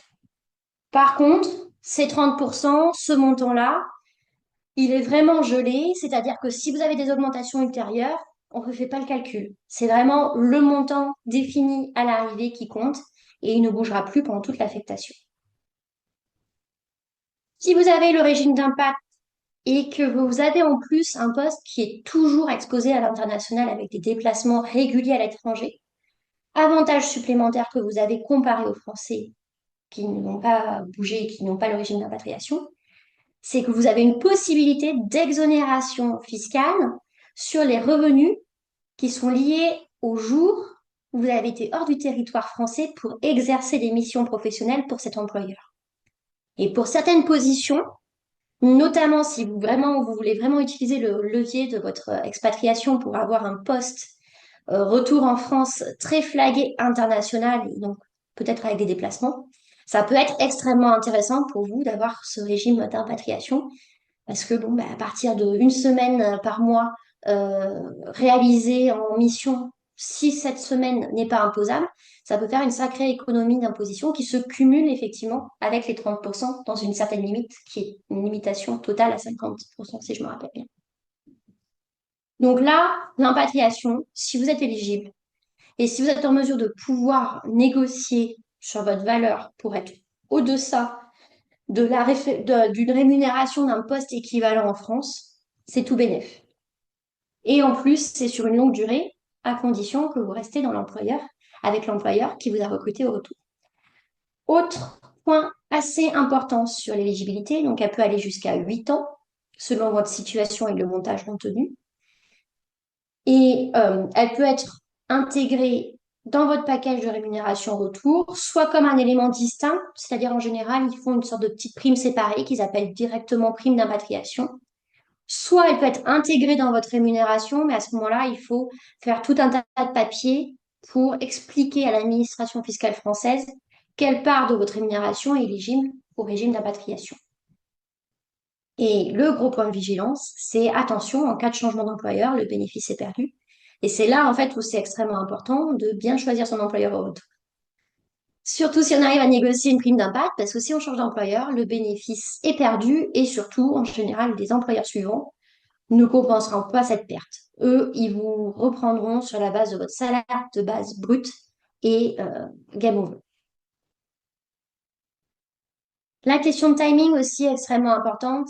Par contre, ces 30%, ce montant-là, il est vraiment gelé, c'est-à-dire que si vous avez des augmentations ultérieures, on ne fait pas le calcul. C'est vraiment le montant défini à l'arrivée qui compte et il ne bougera plus pendant toute l'affectation. Si vous avez le régime d'impact et que vous avez en plus un poste qui est toujours exposé à l'international avec des déplacements réguliers à l'étranger, avantage supplémentaire que vous avez comparé aux Français qui n'ont pas bougé, qui n'ont pas le régime d'impatriation, c'est que vous avez une possibilité d'exonération fiscale sur les revenus qui sont liés au jour où vous avez été hors du territoire français pour exercer des missions professionnelles pour cet employeur. Et pour certaines positions, notamment si vous voulez vraiment utiliser le levier de votre expatriation pour avoir un poste retour en France très flagué international, donc peut-être avec des déplacements, ça peut être extrêmement intéressant pour vous d'avoir ce régime d'impatriation parce que bon, bah, à partir d'une semaine par mois réalisée en mission, si cette semaine n'est pas imposable, ça peut faire une sacrée économie d'imposition qui se cumule effectivement avec les 30% dans une certaine limite, qui est une limitation totale à 50%, si je me rappelle bien. Donc là, l'impatriation, si vous êtes éligible et si vous êtes en mesure de pouvoir négocier sur votre valeur pour être au-deçà d'une rémunération d'un poste équivalent en France, c'est tout bénef. Et en plus, c'est sur une longue durée, à condition que vous restez dans l'employeur, avec l'employeur qui vous a recruté au retour. Autre point assez important sur l'éligibilité, donc elle peut aller jusqu'à 8 ans, selon votre situation et le montage contenu. Et elle peut être intégrée dans votre package de rémunération retour, soit comme un élément distinct, c'est-à-dire en général, ils font une sorte de petite prime séparée qu'ils appellent directement prime d'impatriation. Soit elle peut être intégrée dans votre rémunération, mais à ce moment-là, il faut faire tout un tas de papiers pour expliquer à l'administration fiscale française quelle part de votre rémunération est éligible au régime d'impatriation. Et le gros point de vigilance, c'est attention, en cas de changement d'employeur, le bénéfice est perdu. Et c'est là, en fait, où c'est extrêmement important de bien choisir son employeur au retour. Surtout si on arrive à négocier une prime d'impact, parce que si on change d'employeur, le bénéfice est perdu et surtout, en général, les employeurs suivants ne compenseront pas cette perte. Eux, ils vous reprendront sur la base de votre salaire de base brut et game over. La question de timing aussi est extrêmement importante.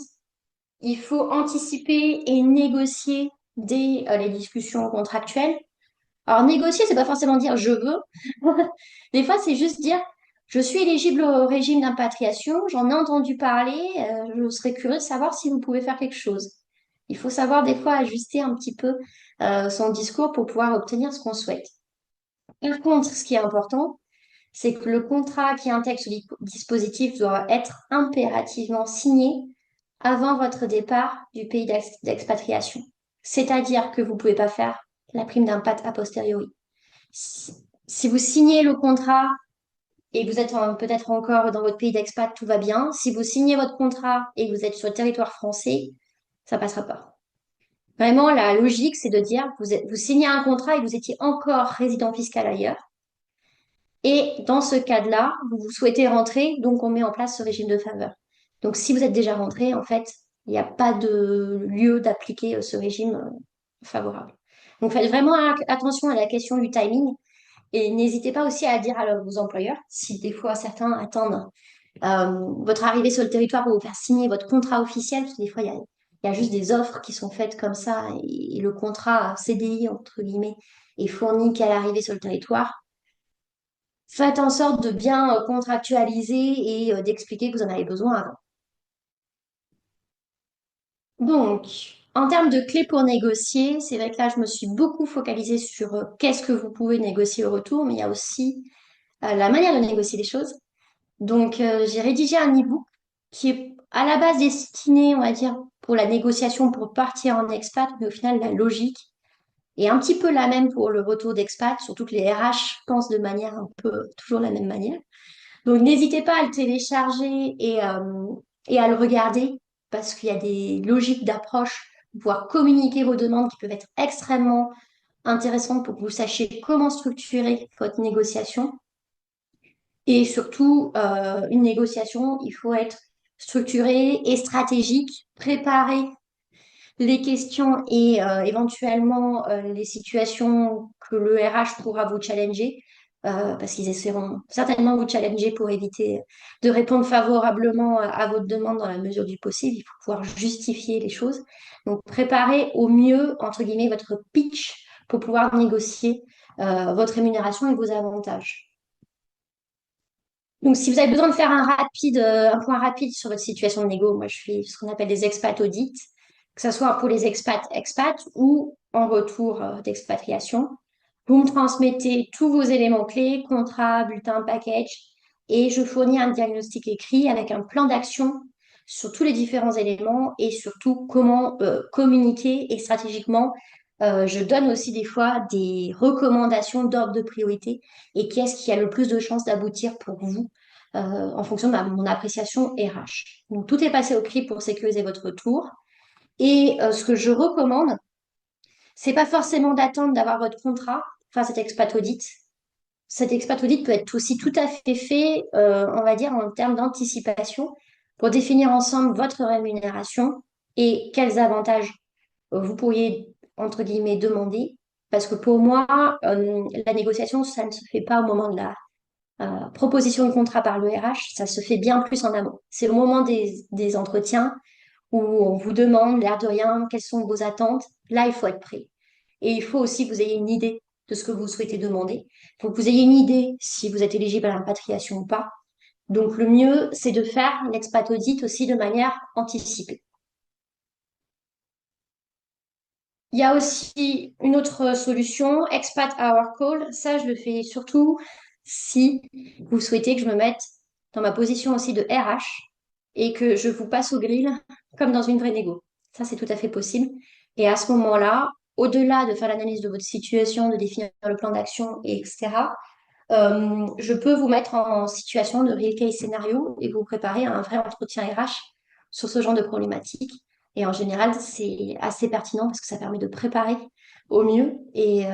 Il faut anticiper et négocier dès les discussions contractuelles. Alors, négocier, c'est pas forcément dire je veux. Des fois, c'est juste dire je suis éligible au régime d'impatriation, j'en ai entendu parler, je serais curieux de savoir si vous pouvez faire quelque chose. Il faut savoir des fois ajuster un petit peu son discours pour pouvoir obtenir ce qu'on souhaite. Par contre, ce qui est important, c'est que le contrat qui intègre ce dispositif doit être impérativement signé avant votre départ du pays d'expatriation. C'est-à-dire que vous ne pouvez pas faire la prime d'impact a posteriori. Si vous signez le contrat et que vous êtes peut-être encore dans votre pays d'expat, tout va bien. Si vous signez votre contrat et que vous êtes sur le territoire français, ça passera pas. Vraiment, la logique, c'est de dire que vous signez un contrat et que vous étiez encore résident fiscal ailleurs. Et dans ce cas-là, vous souhaitez rentrer, donc on met en place ce régime de faveur. Donc si vous êtes déjà rentré, en fait, il n'y a pas de lieu d'appliquer ce régime favorable. Donc faites vraiment attention à la question du timing et n'hésitez pas aussi à dire à vos employeurs, si des fois certains attendent votre arrivée sur le territoire pour vous faire signer votre contrat officiel, parce que des fois il y a juste des offres qui sont faites comme ça et le contrat CDI, entre guillemets, est fourni qu'à l'arrivée sur le territoire. Faites en sorte de bien contractualiser et d'expliquer que vous en avez besoin avant. Donc, en termes de clés pour négocier, c'est vrai que là, je me suis beaucoup focalisée sur qu'est-ce que vous pouvez négocier au retour, mais il y a aussi la manière de négocier les choses. Donc, j'ai rédigé un e-book qui est à la base destiné, on va dire, pour la négociation pour partir en expat, mais au final, la logique est un petit peu la même pour le retour d'expat, surtout que les RH pensent de manière un peu toujours la même manière. Donc, n'hésitez pas à le télécharger et à le regarder parce qu'il y a des logiques d'approche pour pouvoir communiquer vos demandes qui peuvent être extrêmement intéressantes pour que vous sachiez comment structurer votre négociation. Et surtout, une négociation, il faut être structuré et stratégique, préparer les questions et éventuellement les situations que le RH pourra vous challenger, parce qu'ils essaieront certainement de vous challenger pour éviter de répondre favorablement à votre demande dans la mesure du possible. Il faut pouvoir justifier les choses. Donc, préparez au mieux, entre guillemets, votre pitch pour pouvoir négocier votre rémunération et vos avantages. Donc, si vous avez besoin de faire un point rapide sur votre situation de négo, moi, je fais ce qu'on appelle des expat audits, que ce soit pour les expats ou en retour d'expatriation. Vous me transmettez tous vos éléments clés, contrat, bulletin, package, et je fournis un diagnostic écrit avec un plan d'action sur tous les différents éléments et surtout comment communiquer et stratégiquement. Je donne aussi des fois des recommandations d'ordre de priorité et qu'est-ce qui a le plus de chances d'aboutir pour vous en fonction de mon appréciation RH. Donc, tout est passé au cri pour sécuriser votre retour. Et ce que je recommande, c'est pas forcément d'attendre d'avoir votre contrat, enfin cet expat audit. Cet expat audit peut être aussi tout à fait fait, on va dire, en termes d'anticipation pour définir ensemble votre rémunération et quels avantages vous pourriez, entre guillemets, demander. Parce que pour moi, la négociation, ça ne se fait pas au moment de la proposition de contrat par le RH, ça se fait bien plus en amont. C'est au moment des entretiens où on vous demande, l'air de rien, quelles sont vos attentes. Là, il faut être prêt. Et il faut aussi que vous ayez une idée de ce que vous souhaitez demander. Il faut que vous ayez une idée si vous êtes éligible à l'impatriation ou pas. Donc, le mieux, c'est de faire l'expat audit aussi de manière anticipée. Il y a aussi une autre solution, Expat Hour Call. Ça, je le fais surtout si vous souhaitez que je me mette dans ma position aussi de RH et que je vous passe au grill comme dans une vraie négo. Ça, c'est tout à fait possible. Et à ce moment-là, au-delà de faire l'analyse de votre situation, de définir le plan d'action, etc., je peux vous mettre en situation de real case scénario et vous préparer à un vrai entretien RH sur ce genre de problématique. Et en général, c'est assez pertinent parce que ça permet de préparer au mieux et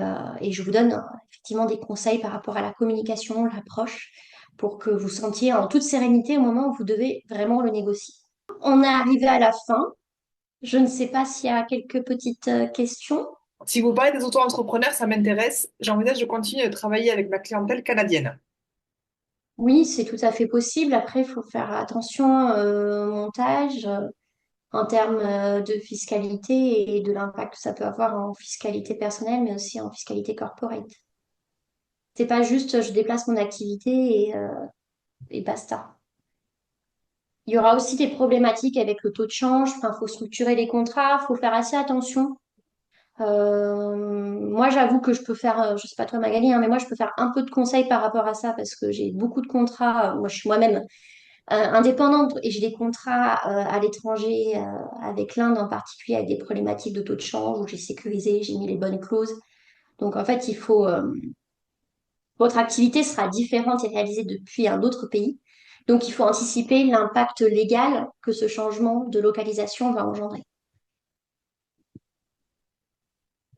je vous donne effectivement des conseils par rapport à la communication, l'approche, pour que vous sentiez en toute sérénité au moment où vous devez vraiment le négocier. On est arrivé à la fin. Je ne sais pas s'il y a quelques petites questions. Si vous parlez des auto-entrepreneurs, ça m'intéresse. J'envisage de continuer de travailler avec ma clientèle canadienne. Oui, c'est tout à fait possible. Après, il faut faire attention au montage en termes de fiscalité et de l'impact que ça peut avoir en fiscalité personnelle, mais aussi en fiscalité corporate. C'est pas juste je déplace mon activité et basta. Il y aura aussi des problématiques avec le taux de change. Enfin, faut structurer les contrats, faut faire assez attention. Moi, j'avoue que je peux faire, je sais pas toi Magali, hein, mais moi, je peux faire un peu de conseils par rapport à ça parce que j'ai beaucoup de contrats. Moi, je suis moi-même indépendante et j'ai des contrats à l'étranger avec l'Inde en particulier avec des problématiques de taux de change où j'ai sécurisé, j'ai mis les bonnes clauses. Donc, en fait, votre activité sera différente et réalisée depuis un autre pays. Donc, il faut anticiper l'impact légal que ce changement de localisation va engendrer.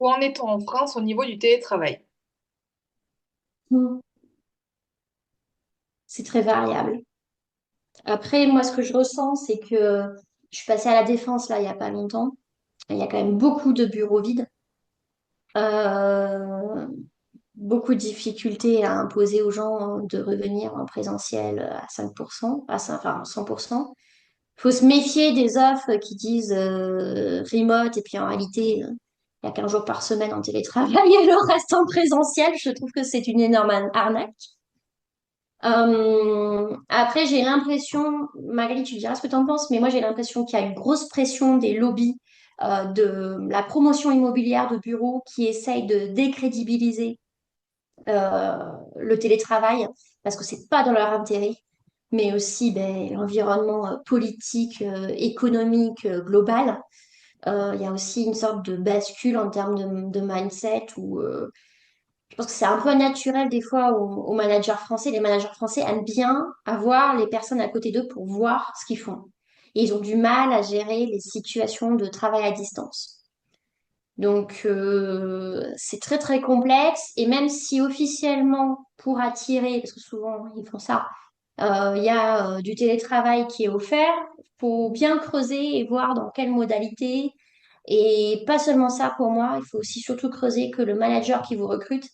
Où en est-on en France au niveau du télétravail? Mm. C'est très variable. Après, moi, ce que je ressens, c'est que je suis passée à la Défense, là, il n'y a pas longtemps. Il y a quand même beaucoup de bureaux vides. Euh, Beaucoup de difficultés à imposer aux gens de revenir en présentiel à 5%, enfin 100%. Il faut se méfier des offres qui disent remote et puis en réalité, il y a qu'un jour par semaine en télétravail et le reste en présentiel. Je trouve que c'est une énorme arnaque. Après, j'ai l'impression, Magali, tu diras ce que tu en penses, mais moi j'ai l'impression qu'il y a une grosse pression des lobbies de la promotion immobilière de bureaux qui essayent de décrédibiliser euh, le télétravail parce que c'est pas dans leur intérêt, mais aussi ben, l'environnement politique, économique, global. Il y a aussi une sorte de bascule en termes de mindset où je pense que c'est un peu naturel des fois aux managers français. Les managers français aiment bien avoir les personnes à côté d'eux pour voir ce qu'ils font. Et ils ont du mal à gérer les situations de travail à distance. Donc, c'est très, très complexe. Et même si officiellement, pour attirer, parce que souvent ils font ça, il y a du télétravail qui est offert, faut bien creuser et voir dans quelle modalité. Et pas seulement ça pour moi, il faut aussi surtout creuser que le manager qui vous recrute,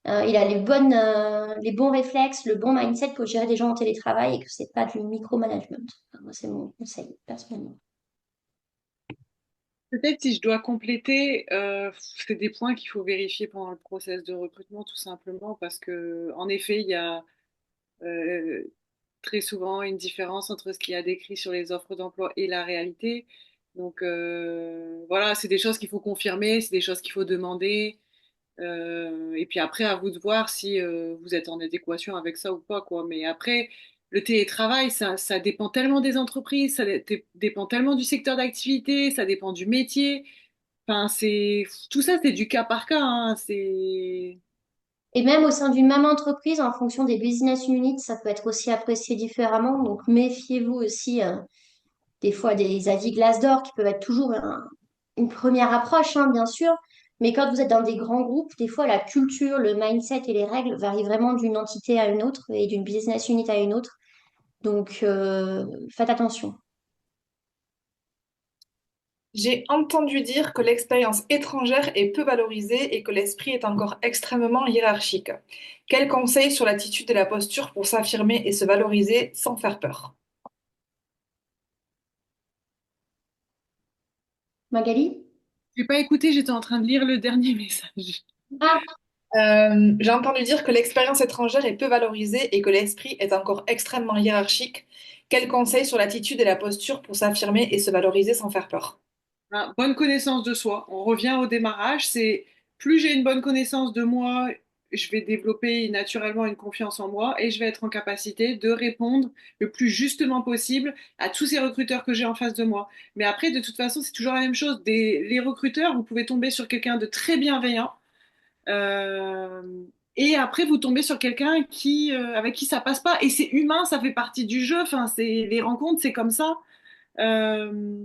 il a les bons réflexes, le bon mindset pour gérer des gens en télétravail et que c'est pas du micromanagement. Enfin, moi, c'est mon conseil, personnellement. Peut-être si je dois compléter, c'est des points qu'il faut vérifier pendant le process de recrutement, tout simplement, parce que en effet, il y a euh, très souvent une différence entre ce qu'il y a décrit sur les offres d'emploi et la réalité. Donc voilà, c'est des choses qu'il faut confirmer, c'est des choses qu'il faut demander. Et puis après, à vous de voir si vous êtes en adéquation avec ça ou pas, quoi. Mais après, le télétravail, ça dépend tellement des entreprises, dépend tellement du secteur d'activité, ça dépend du métier. Enfin, tout ça, c'est du cas par cas, hein. Et même au sein d'une même entreprise, en fonction des business units, ça peut être aussi apprécié différemment. Donc, méfiez-vous aussi des fois des avis Glassdoor qui peuvent être toujours une première approche, hein, bien sûr. Mais quand vous êtes dans des grands groupes, des fois, la culture, le mindset et les règles varient vraiment d'une entité à une autre et d'une business unit à une autre. Donc, faites attention. J'ai entendu dire que l'expérience étrangère est peu valorisée et que l'esprit est encore extrêmement hiérarchique. Quel conseil sur l'attitude et la posture pour s'affirmer et se valoriser sans faire peur? Magali? J'ai pas écouté, j'étais en train de lire le dernier message. Ah, J'ai entendu dire que l'expérience étrangère est peu valorisée et que l'esprit est encore extrêmement hiérarchique. Quel conseil sur l'attitude et la posture pour s'affirmer et se valoriser sans faire peur? Bonne connaissance de soi. On revient au démarrage. C'est plus j'ai une bonne connaissance de moi, je vais développer naturellement une confiance en moi et je vais être en capacité de répondre le plus justement possible à tous ces recruteurs que j'ai en face de moi. Mais après, de toute façon, c'est toujours la même chose. Les recruteurs, vous pouvez tomber sur quelqu'un de très bienveillant. euh, et après, vous tombez sur quelqu'un avec qui ça passe pas. Et c'est humain, ça fait partie du jeu. Enfin, les rencontres, c'est comme ça. Euh,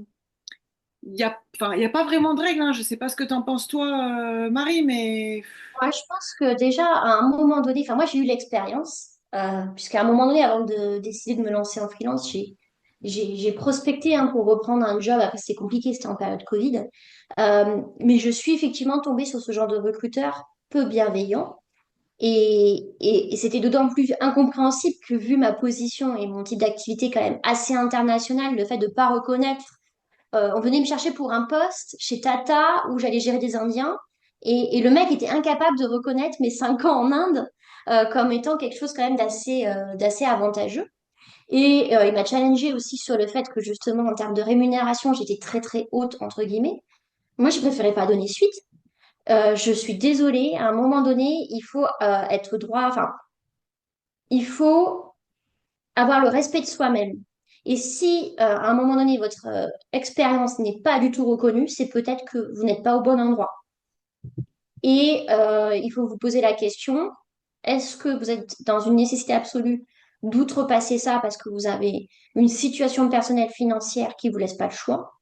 enfin, il y a pas vraiment de règles, hein. Je sais pas ce que t'en penses toi, Marie, mais moi, je pense que déjà, à un moment donné, enfin, moi, j'ai eu l'expérience, puisqu'à un moment donné, avant de décider de me lancer en freelance, j'ai prospecté hein, pour reprendre un job. Après, c'était compliqué, c'était en période Covid. Mais je suis effectivement tombée sur ce genre de recruteur peu bienveillant. Et c'était d'autant plus incompréhensible que vu ma position et mon type d'activité quand même assez international, le fait de ne pas reconnaître on venait me chercher pour un poste chez Tata où j'allais gérer des Indiens. Et le mec était incapable de reconnaître mes 5 ans en Inde comme étant quelque chose quand même d'assez avantageux. Et il m'a challengé aussi sur le fait que justement, en termes de rémunération, j'étais très très haute, entre guillemets. Moi, je préférais pas donner suite. Je suis désolée, à un moment donné, il faut être droit, enfin, il faut avoir le respect de soi-même. Et si à un moment donné, votre expérience n'est pas du tout reconnue, c'est peut-être que vous n'êtes pas au bon endroit. Et il faut vous poser la question, est-ce que vous êtes dans une nécessité absolue d'outrepasser ça parce que vous avez une situation personnelle financière qui vous laisse pas le choix?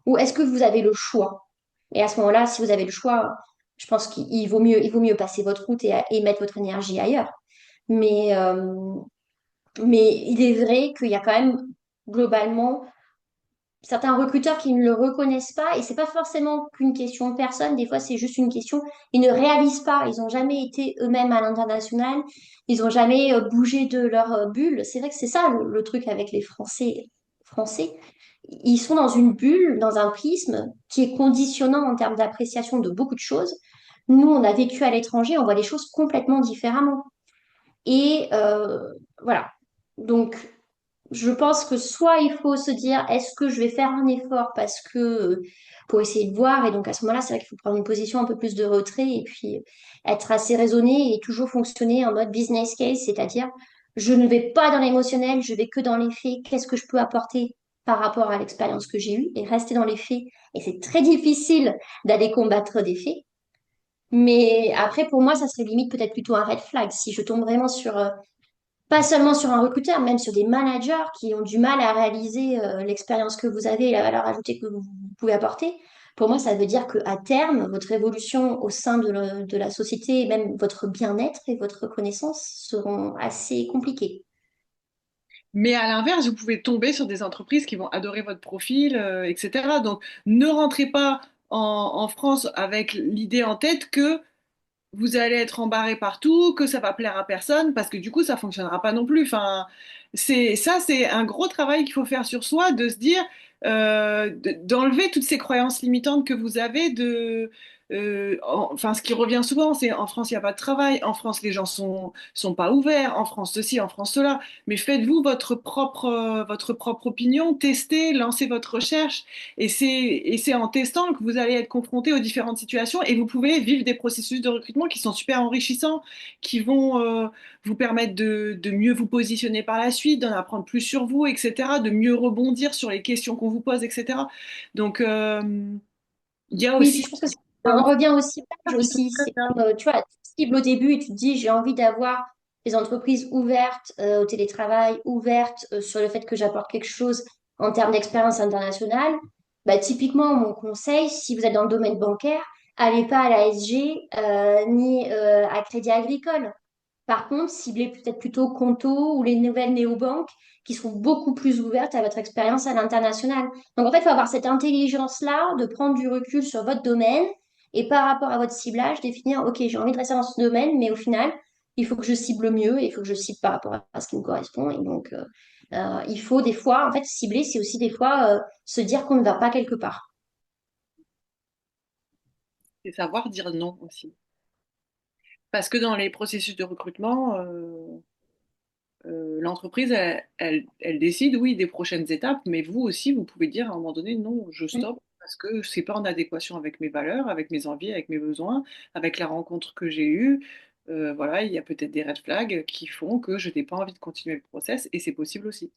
Ou est-ce que vous avez le choix? Et à ce moment-là, si vous avez le choix, je pense qu'il vaut mieux passer votre route et mettre votre énergie ailleurs. Mais, euh, mais il est vrai qu'il y a quand même globalement certains recruteurs qui ne le reconnaissent pas, et c'est pas forcément qu'une question de personne, des fois c'est juste une question, ils ne réalisent pas, ils n'ont jamais été eux-mêmes à l'international, ils n'ont jamais bougé de leur bulle. C'est vrai que c'est ça le truc avec les Français. Ils sont dans une bulle, dans un prisme qui est conditionnant en termes d'appréciation de beaucoup de choses. Nous, on a vécu à l'étranger, on voit les choses complètement différemment. Et voilà. Donc, je pense que soit il faut se dire, est-ce que je vais faire un effort parce que pour essayer de voir, et donc à ce moment-là, c'est vrai qu'il faut prendre une position un peu plus de retrait et puis être assez raisonné et toujours fonctionner en mode business case, c'est-à-dire je ne vais pas dans l'émotionnel, je vais que dans les faits, qu'est-ce que je peux apporter par rapport à l'expérience que j'ai eue et rester dans les faits. Et c'est très difficile d'aller combattre des faits. Mais après, pour moi, ça serait limite peut-être plutôt un red flag. Si je tombe vraiment sur pas seulement sur un recruteur, même sur des managers qui ont du mal à réaliser l'expérience que vous avez et la valeur ajoutée que vous pouvez apporter. Pour moi, ça veut dire qu'à terme, votre évolution au sein de la société et même votre bien-être et votre reconnaissance seront assez compliquées. Mais à l'inverse, vous pouvez tomber sur des entreprises qui vont adorer votre profil, etc. Donc, ne rentrez pas en France avec l'idée en tête que vous allez être embarré partout, que ça va plaire à personne, parce que du coup, ça fonctionnera pas non plus. Enfin, c'est un gros travail qu'il faut faire sur soi, de se dire, d'enlever toutes ces croyances limitantes que vous avez enfin, ce qui revient souvent, c'est en France, il n'y a pas de travail, en France, les gens sont pas ouverts, en France ceci, en France cela. Mais faites-vous votre propre opinion, testez, lancez votre recherche, et c'est en testant que vous allez être confronté aux différentes situations et vous pouvez vivre des processus de recrutement qui sont super enrichissants, qui vont vous permettre de mieux vous positionner par la suite, d'en apprendre plus sur vous, etc., de mieux rebondir sur les questions qu'on vous pose, etc. Donc, il y a Oui, puis aussi je pense que on vraiment revient aussi au âge qui sont aussi. très C'est bien. comme, tu vois, cible au début et tu te dis, j'ai envie d'avoir des entreprises ouvertes au télétravail, ouvertes sur le fait que j'apporte quelque chose en termes d'expérience internationale. Bah, typiquement, mon conseil, si vous êtes dans le domaine bancaire, allez pas à la SG ni à Crédit Agricole. Par contre, ciblez peut-être plutôt Conto ou les nouvelles néobanques qui seront beaucoup plus ouvertes à votre expérience à l'international. Donc, en fait, il faut avoir cette intelligence-là de prendre du recul sur votre domaine et par rapport à votre ciblage, définir, OK, j'ai envie de rester dans ce domaine, mais au final, il faut que je cible mieux et il faut que je cible par rapport à ce qui me correspond. Et donc, il faut des fois, en fait, cibler, c'est aussi des fois se dire qu'on ne va pas quelque part. C'est savoir dire non aussi. Parce que dans les processus de recrutement, l'entreprise, elle décide, oui, des prochaines étapes, mais vous aussi, vous pouvez dire à un moment donné, non, je stoppe parce que c'est pas en adéquation avec mes valeurs, avec mes envies, avec mes besoins, avec la rencontre que j'ai eue. Voilà, il y a peut-être des red flags qui font que je n'ai pas envie de continuer le process et c'est possible aussi.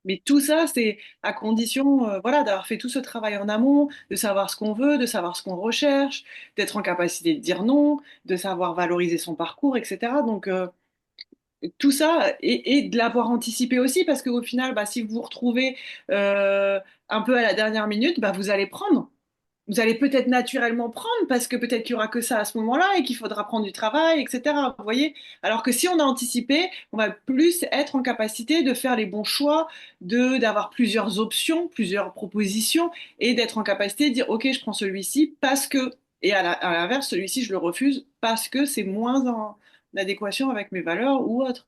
Mais tout ça, c'est à condition, voilà, d'avoir fait tout ce travail en amont, de savoir ce qu'on veut, de savoir ce qu'on recherche, d'être en capacité de dire non, de savoir valoriser son parcours, etc. Donc, tout ça et de l'avoir anticipé aussi parce qu'au final, bah, si vous vous retrouvez euh, un peu à la dernière minute, bah, vous allez prendre. Vous allez peut-être naturellement prendre parce que peut-être qu'il y aura que ça à ce moment-là et qu'il faudra prendre du travail, etc. Vous voyez? Alors que si on a anticipé, on va plus être en capacité de faire les bons choix, d'avoir plusieurs options, plusieurs propositions et d'être en capacité de dire, OK, je prends celui-ci parce que, et à l'inverse, celui-ci, je le refuse parce que c'est moins en adéquation avec mes valeurs ou autre.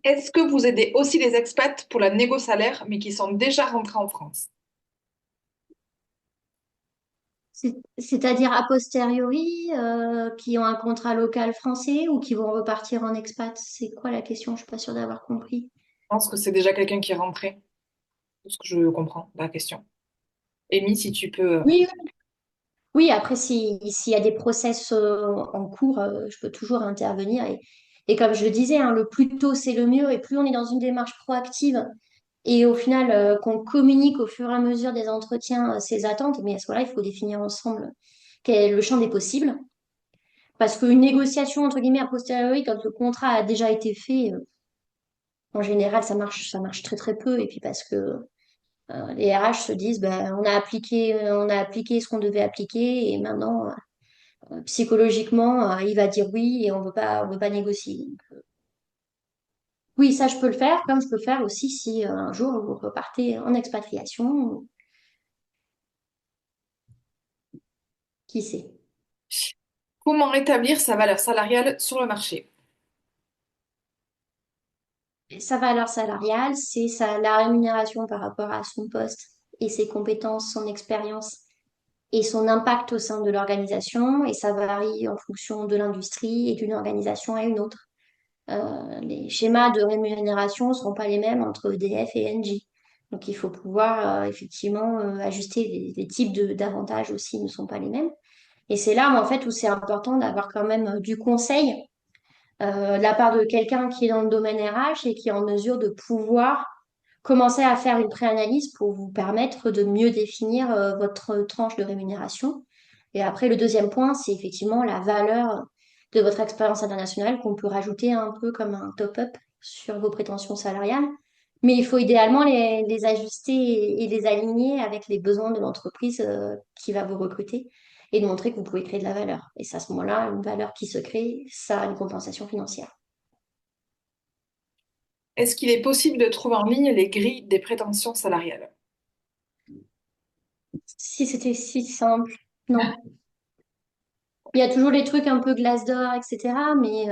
Est-ce que vous aidez aussi les expats pour la négo salaire, mais qui sont déjà rentrés en France? C'est-à-dire a posteriori, qui ont un contrat local français ou qui vont repartir en expat? C'est quoi la question? Je suis pas sûre d'avoir compris. Je pense que c'est déjà quelqu'un qui est rentré, de ce que je comprends de la question. Amy, si tu peux. Oui, oui, après, s'il y a des process en cours, je peux toujours intervenir. Et comme je le disais, hein, le plus tôt, c'est le mieux. Et plus on est dans une démarche proactive et au final, qu'on communique au fur et à mesure des entretiens ses attentes, mais à ce moment-là, il faut définir ensemble quel est le champ des possibles. Parce qu'une négociation, entre guillemets, a posteriori, quand le contrat a déjà été fait, en général, ça marche très très peu. Et puis parce que les RH se disent, ben, on a appliqué ce qu'on devait appliquer et maintenant, psychologiquement, il va dire oui et on veut pas négocier. Oui, ça, je peux le faire, comme je peux le faire aussi si un jour vous repartez en expatriation, qui sait. Comment rétablir sa valeur salariale sur le marché? Sa valeur salariale, la rémunération par rapport à son poste et ses compétences, son expérience et son impact au sein de l'organisation. Et ça varie en fonction de l'industrie et d'une organisation à une autre. Les schémas de rémunération ne seront pas les mêmes entre EDF et Engie. Donc il faut pouvoir effectivement ajuster les types d'avantages aussi ne sont pas les mêmes. Et c'est là en fait où c'est important d'avoir quand même du conseil de la part de quelqu'un qui est dans le domaine RH et qui est en mesure de pouvoir commencer à faire une préanalyse pour vous permettre de mieux définir votre tranche de rémunération. Et après, le deuxième point, c'est effectivement la valeur de votre expérience internationale qu'on peut rajouter un peu comme un top-up sur vos prétentions salariales. Mais il faut idéalement les ajuster et les aligner avec les besoins de l'entreprise qui va vous recruter et de montrer que vous pouvez créer de la valeur. Et c'est à ce moment-là, une valeur qui se crée, ça a une compensation financière. Est-ce qu'il est possible de trouver en ligne les grilles des prétentions salariales? Si c'était si simple, non. Il y a toujours les trucs un peu glace d'or, etc. Mais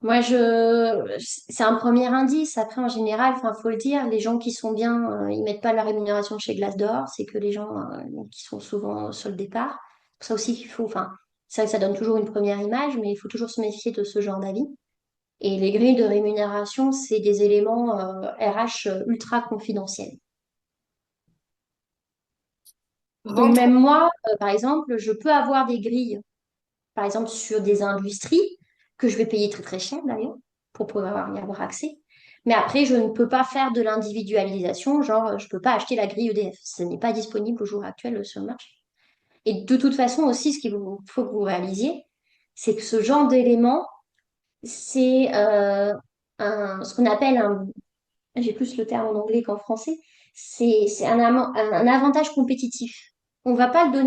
moi, c'est un premier indice. Après, en général, enfin, faut le dire, les gens qui sont bien, ils mettent pas leur rémunération chez Glassdoor. C'est que les gens qui sont souvent sur le départ. C'est pour ça aussi qu'il faut, enfin, c'est vrai que ça donne toujours une première image, mais il faut toujours se méfier de ce genre d'avis. Et les grilles de rémunération, c'est des éléments RH ultra confidentiels. Donc Rentre. même moi, par exemple, je peux avoir des grilles par exemple sur des industries que je vais payer très très cher d'ailleurs pour pouvoir y avoir accès. Mais après, je ne peux pas faire de l'individualisation, genre je ne peux pas acheter la grille EDF. Ce n'est pas disponible au jour actuel sur le marché. Et de toute façon aussi, ce qu'il faut que vous réalisiez, c'est que ce genre d'élément, c'est ce qu'on appelle un, j'ai plus le terme en anglais qu'en français, c'est un avantage compétitif. On va pas le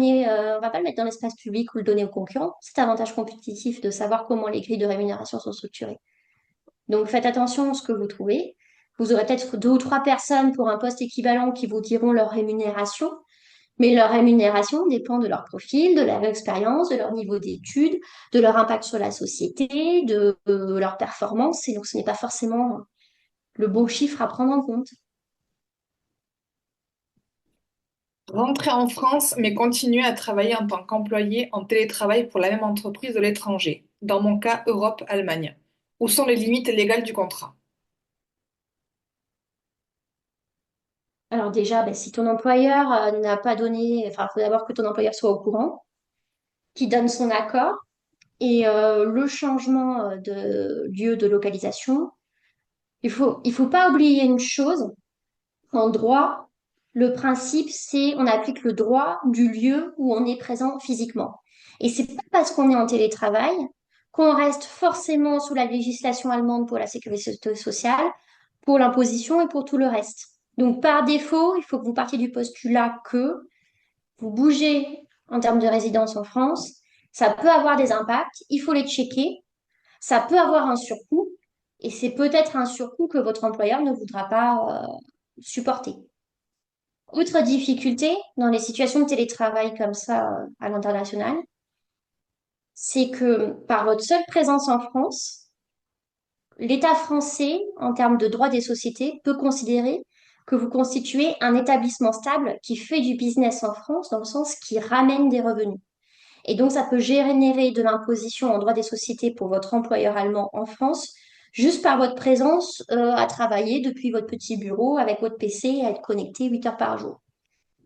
mettre dans l'espace public ou le donner aux concurrents, cet avantage compétitif de savoir comment les grilles de rémunération sont structurées. Donc faites attention à ce que vous trouvez. Vous aurez peut-être deux ou trois personnes pour un poste équivalent qui vous diront leur rémunération, mais leur rémunération dépend de leur profil, de leur expérience, de leur niveau d'études, de leur impact sur la société, de leur performance, et donc ce n'est pas forcément le bon chiffre à prendre en compte. Rentrer en France, mais continuer à travailler en tant qu'employé en télétravail pour la même entreprise de l'étranger. Dans mon cas, Europe, Allemagne. Où sont les limites légales du contrat? Alors déjà, ben, si ton employeur n'a pas donné, enfin, il faut d'abord que ton employeur soit au courant, qu'il donne son accord et le changement de lieu de localisation. Il faut pas oublier une chose, en droit, le principe, c'est on applique le droit du lieu où on est présent physiquement. Et c'est pas parce qu'on est en télétravail qu'on reste forcément sous la législation allemande pour la sécurité sociale, pour l'imposition et pour tout le reste. Donc, par défaut, il faut que vous partiez du postulat que vous bougez en termes de résidence en France. Ça peut avoir des impacts, il faut les checker. Ça peut avoir un surcoût et c'est peut-être un surcoût que votre employeur ne voudra pas supporter. Autre difficulté dans les situations de télétravail comme ça à l'international, c'est que par votre seule présence en France, l'État français, en termes de droit des sociétés, peut considérer que vous constituez un établissement stable qui fait du business en France, dans le sens qui ramène des revenus. Et donc, ça peut générer de l'imposition en droit des sociétés pour votre employeur allemand en France, juste par votre présence à travailler depuis votre petit bureau avec votre PC et à être connecté 8 heures par jour.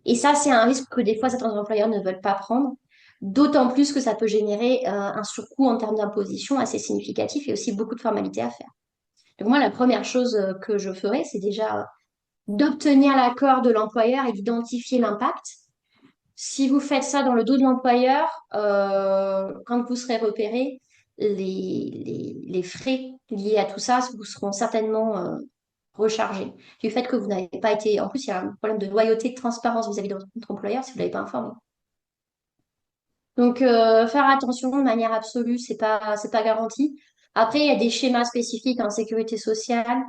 Et ça, c'est un risque que des fois certains employeurs ne veulent pas prendre, d'autant plus que ça peut générer un surcoût en termes d'imposition assez significatif et aussi beaucoup de formalités à faire. Donc moi, la première chose que je ferais, c'est déjà d'obtenir l'accord de l'employeur et d'identifier l'impact. Si vous faites ça dans le dos de l'employeur, quand vous serez repéré, les frais liés à tout ça vous seront certainement rechargés. Du fait que vous n'avez pas été... En plus, il y a un problème de loyauté, de transparence vis-à-vis de votre employeur si vous ne l'avez pas informé. Donc, faire attention de manière absolue, c'est pas garanti. Après, il y a des schémas spécifiques en sécurité sociale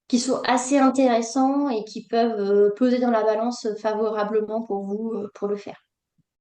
qui sont assez intéressants et qui peuvent peser dans la balance favorablement pour vous pour le faire.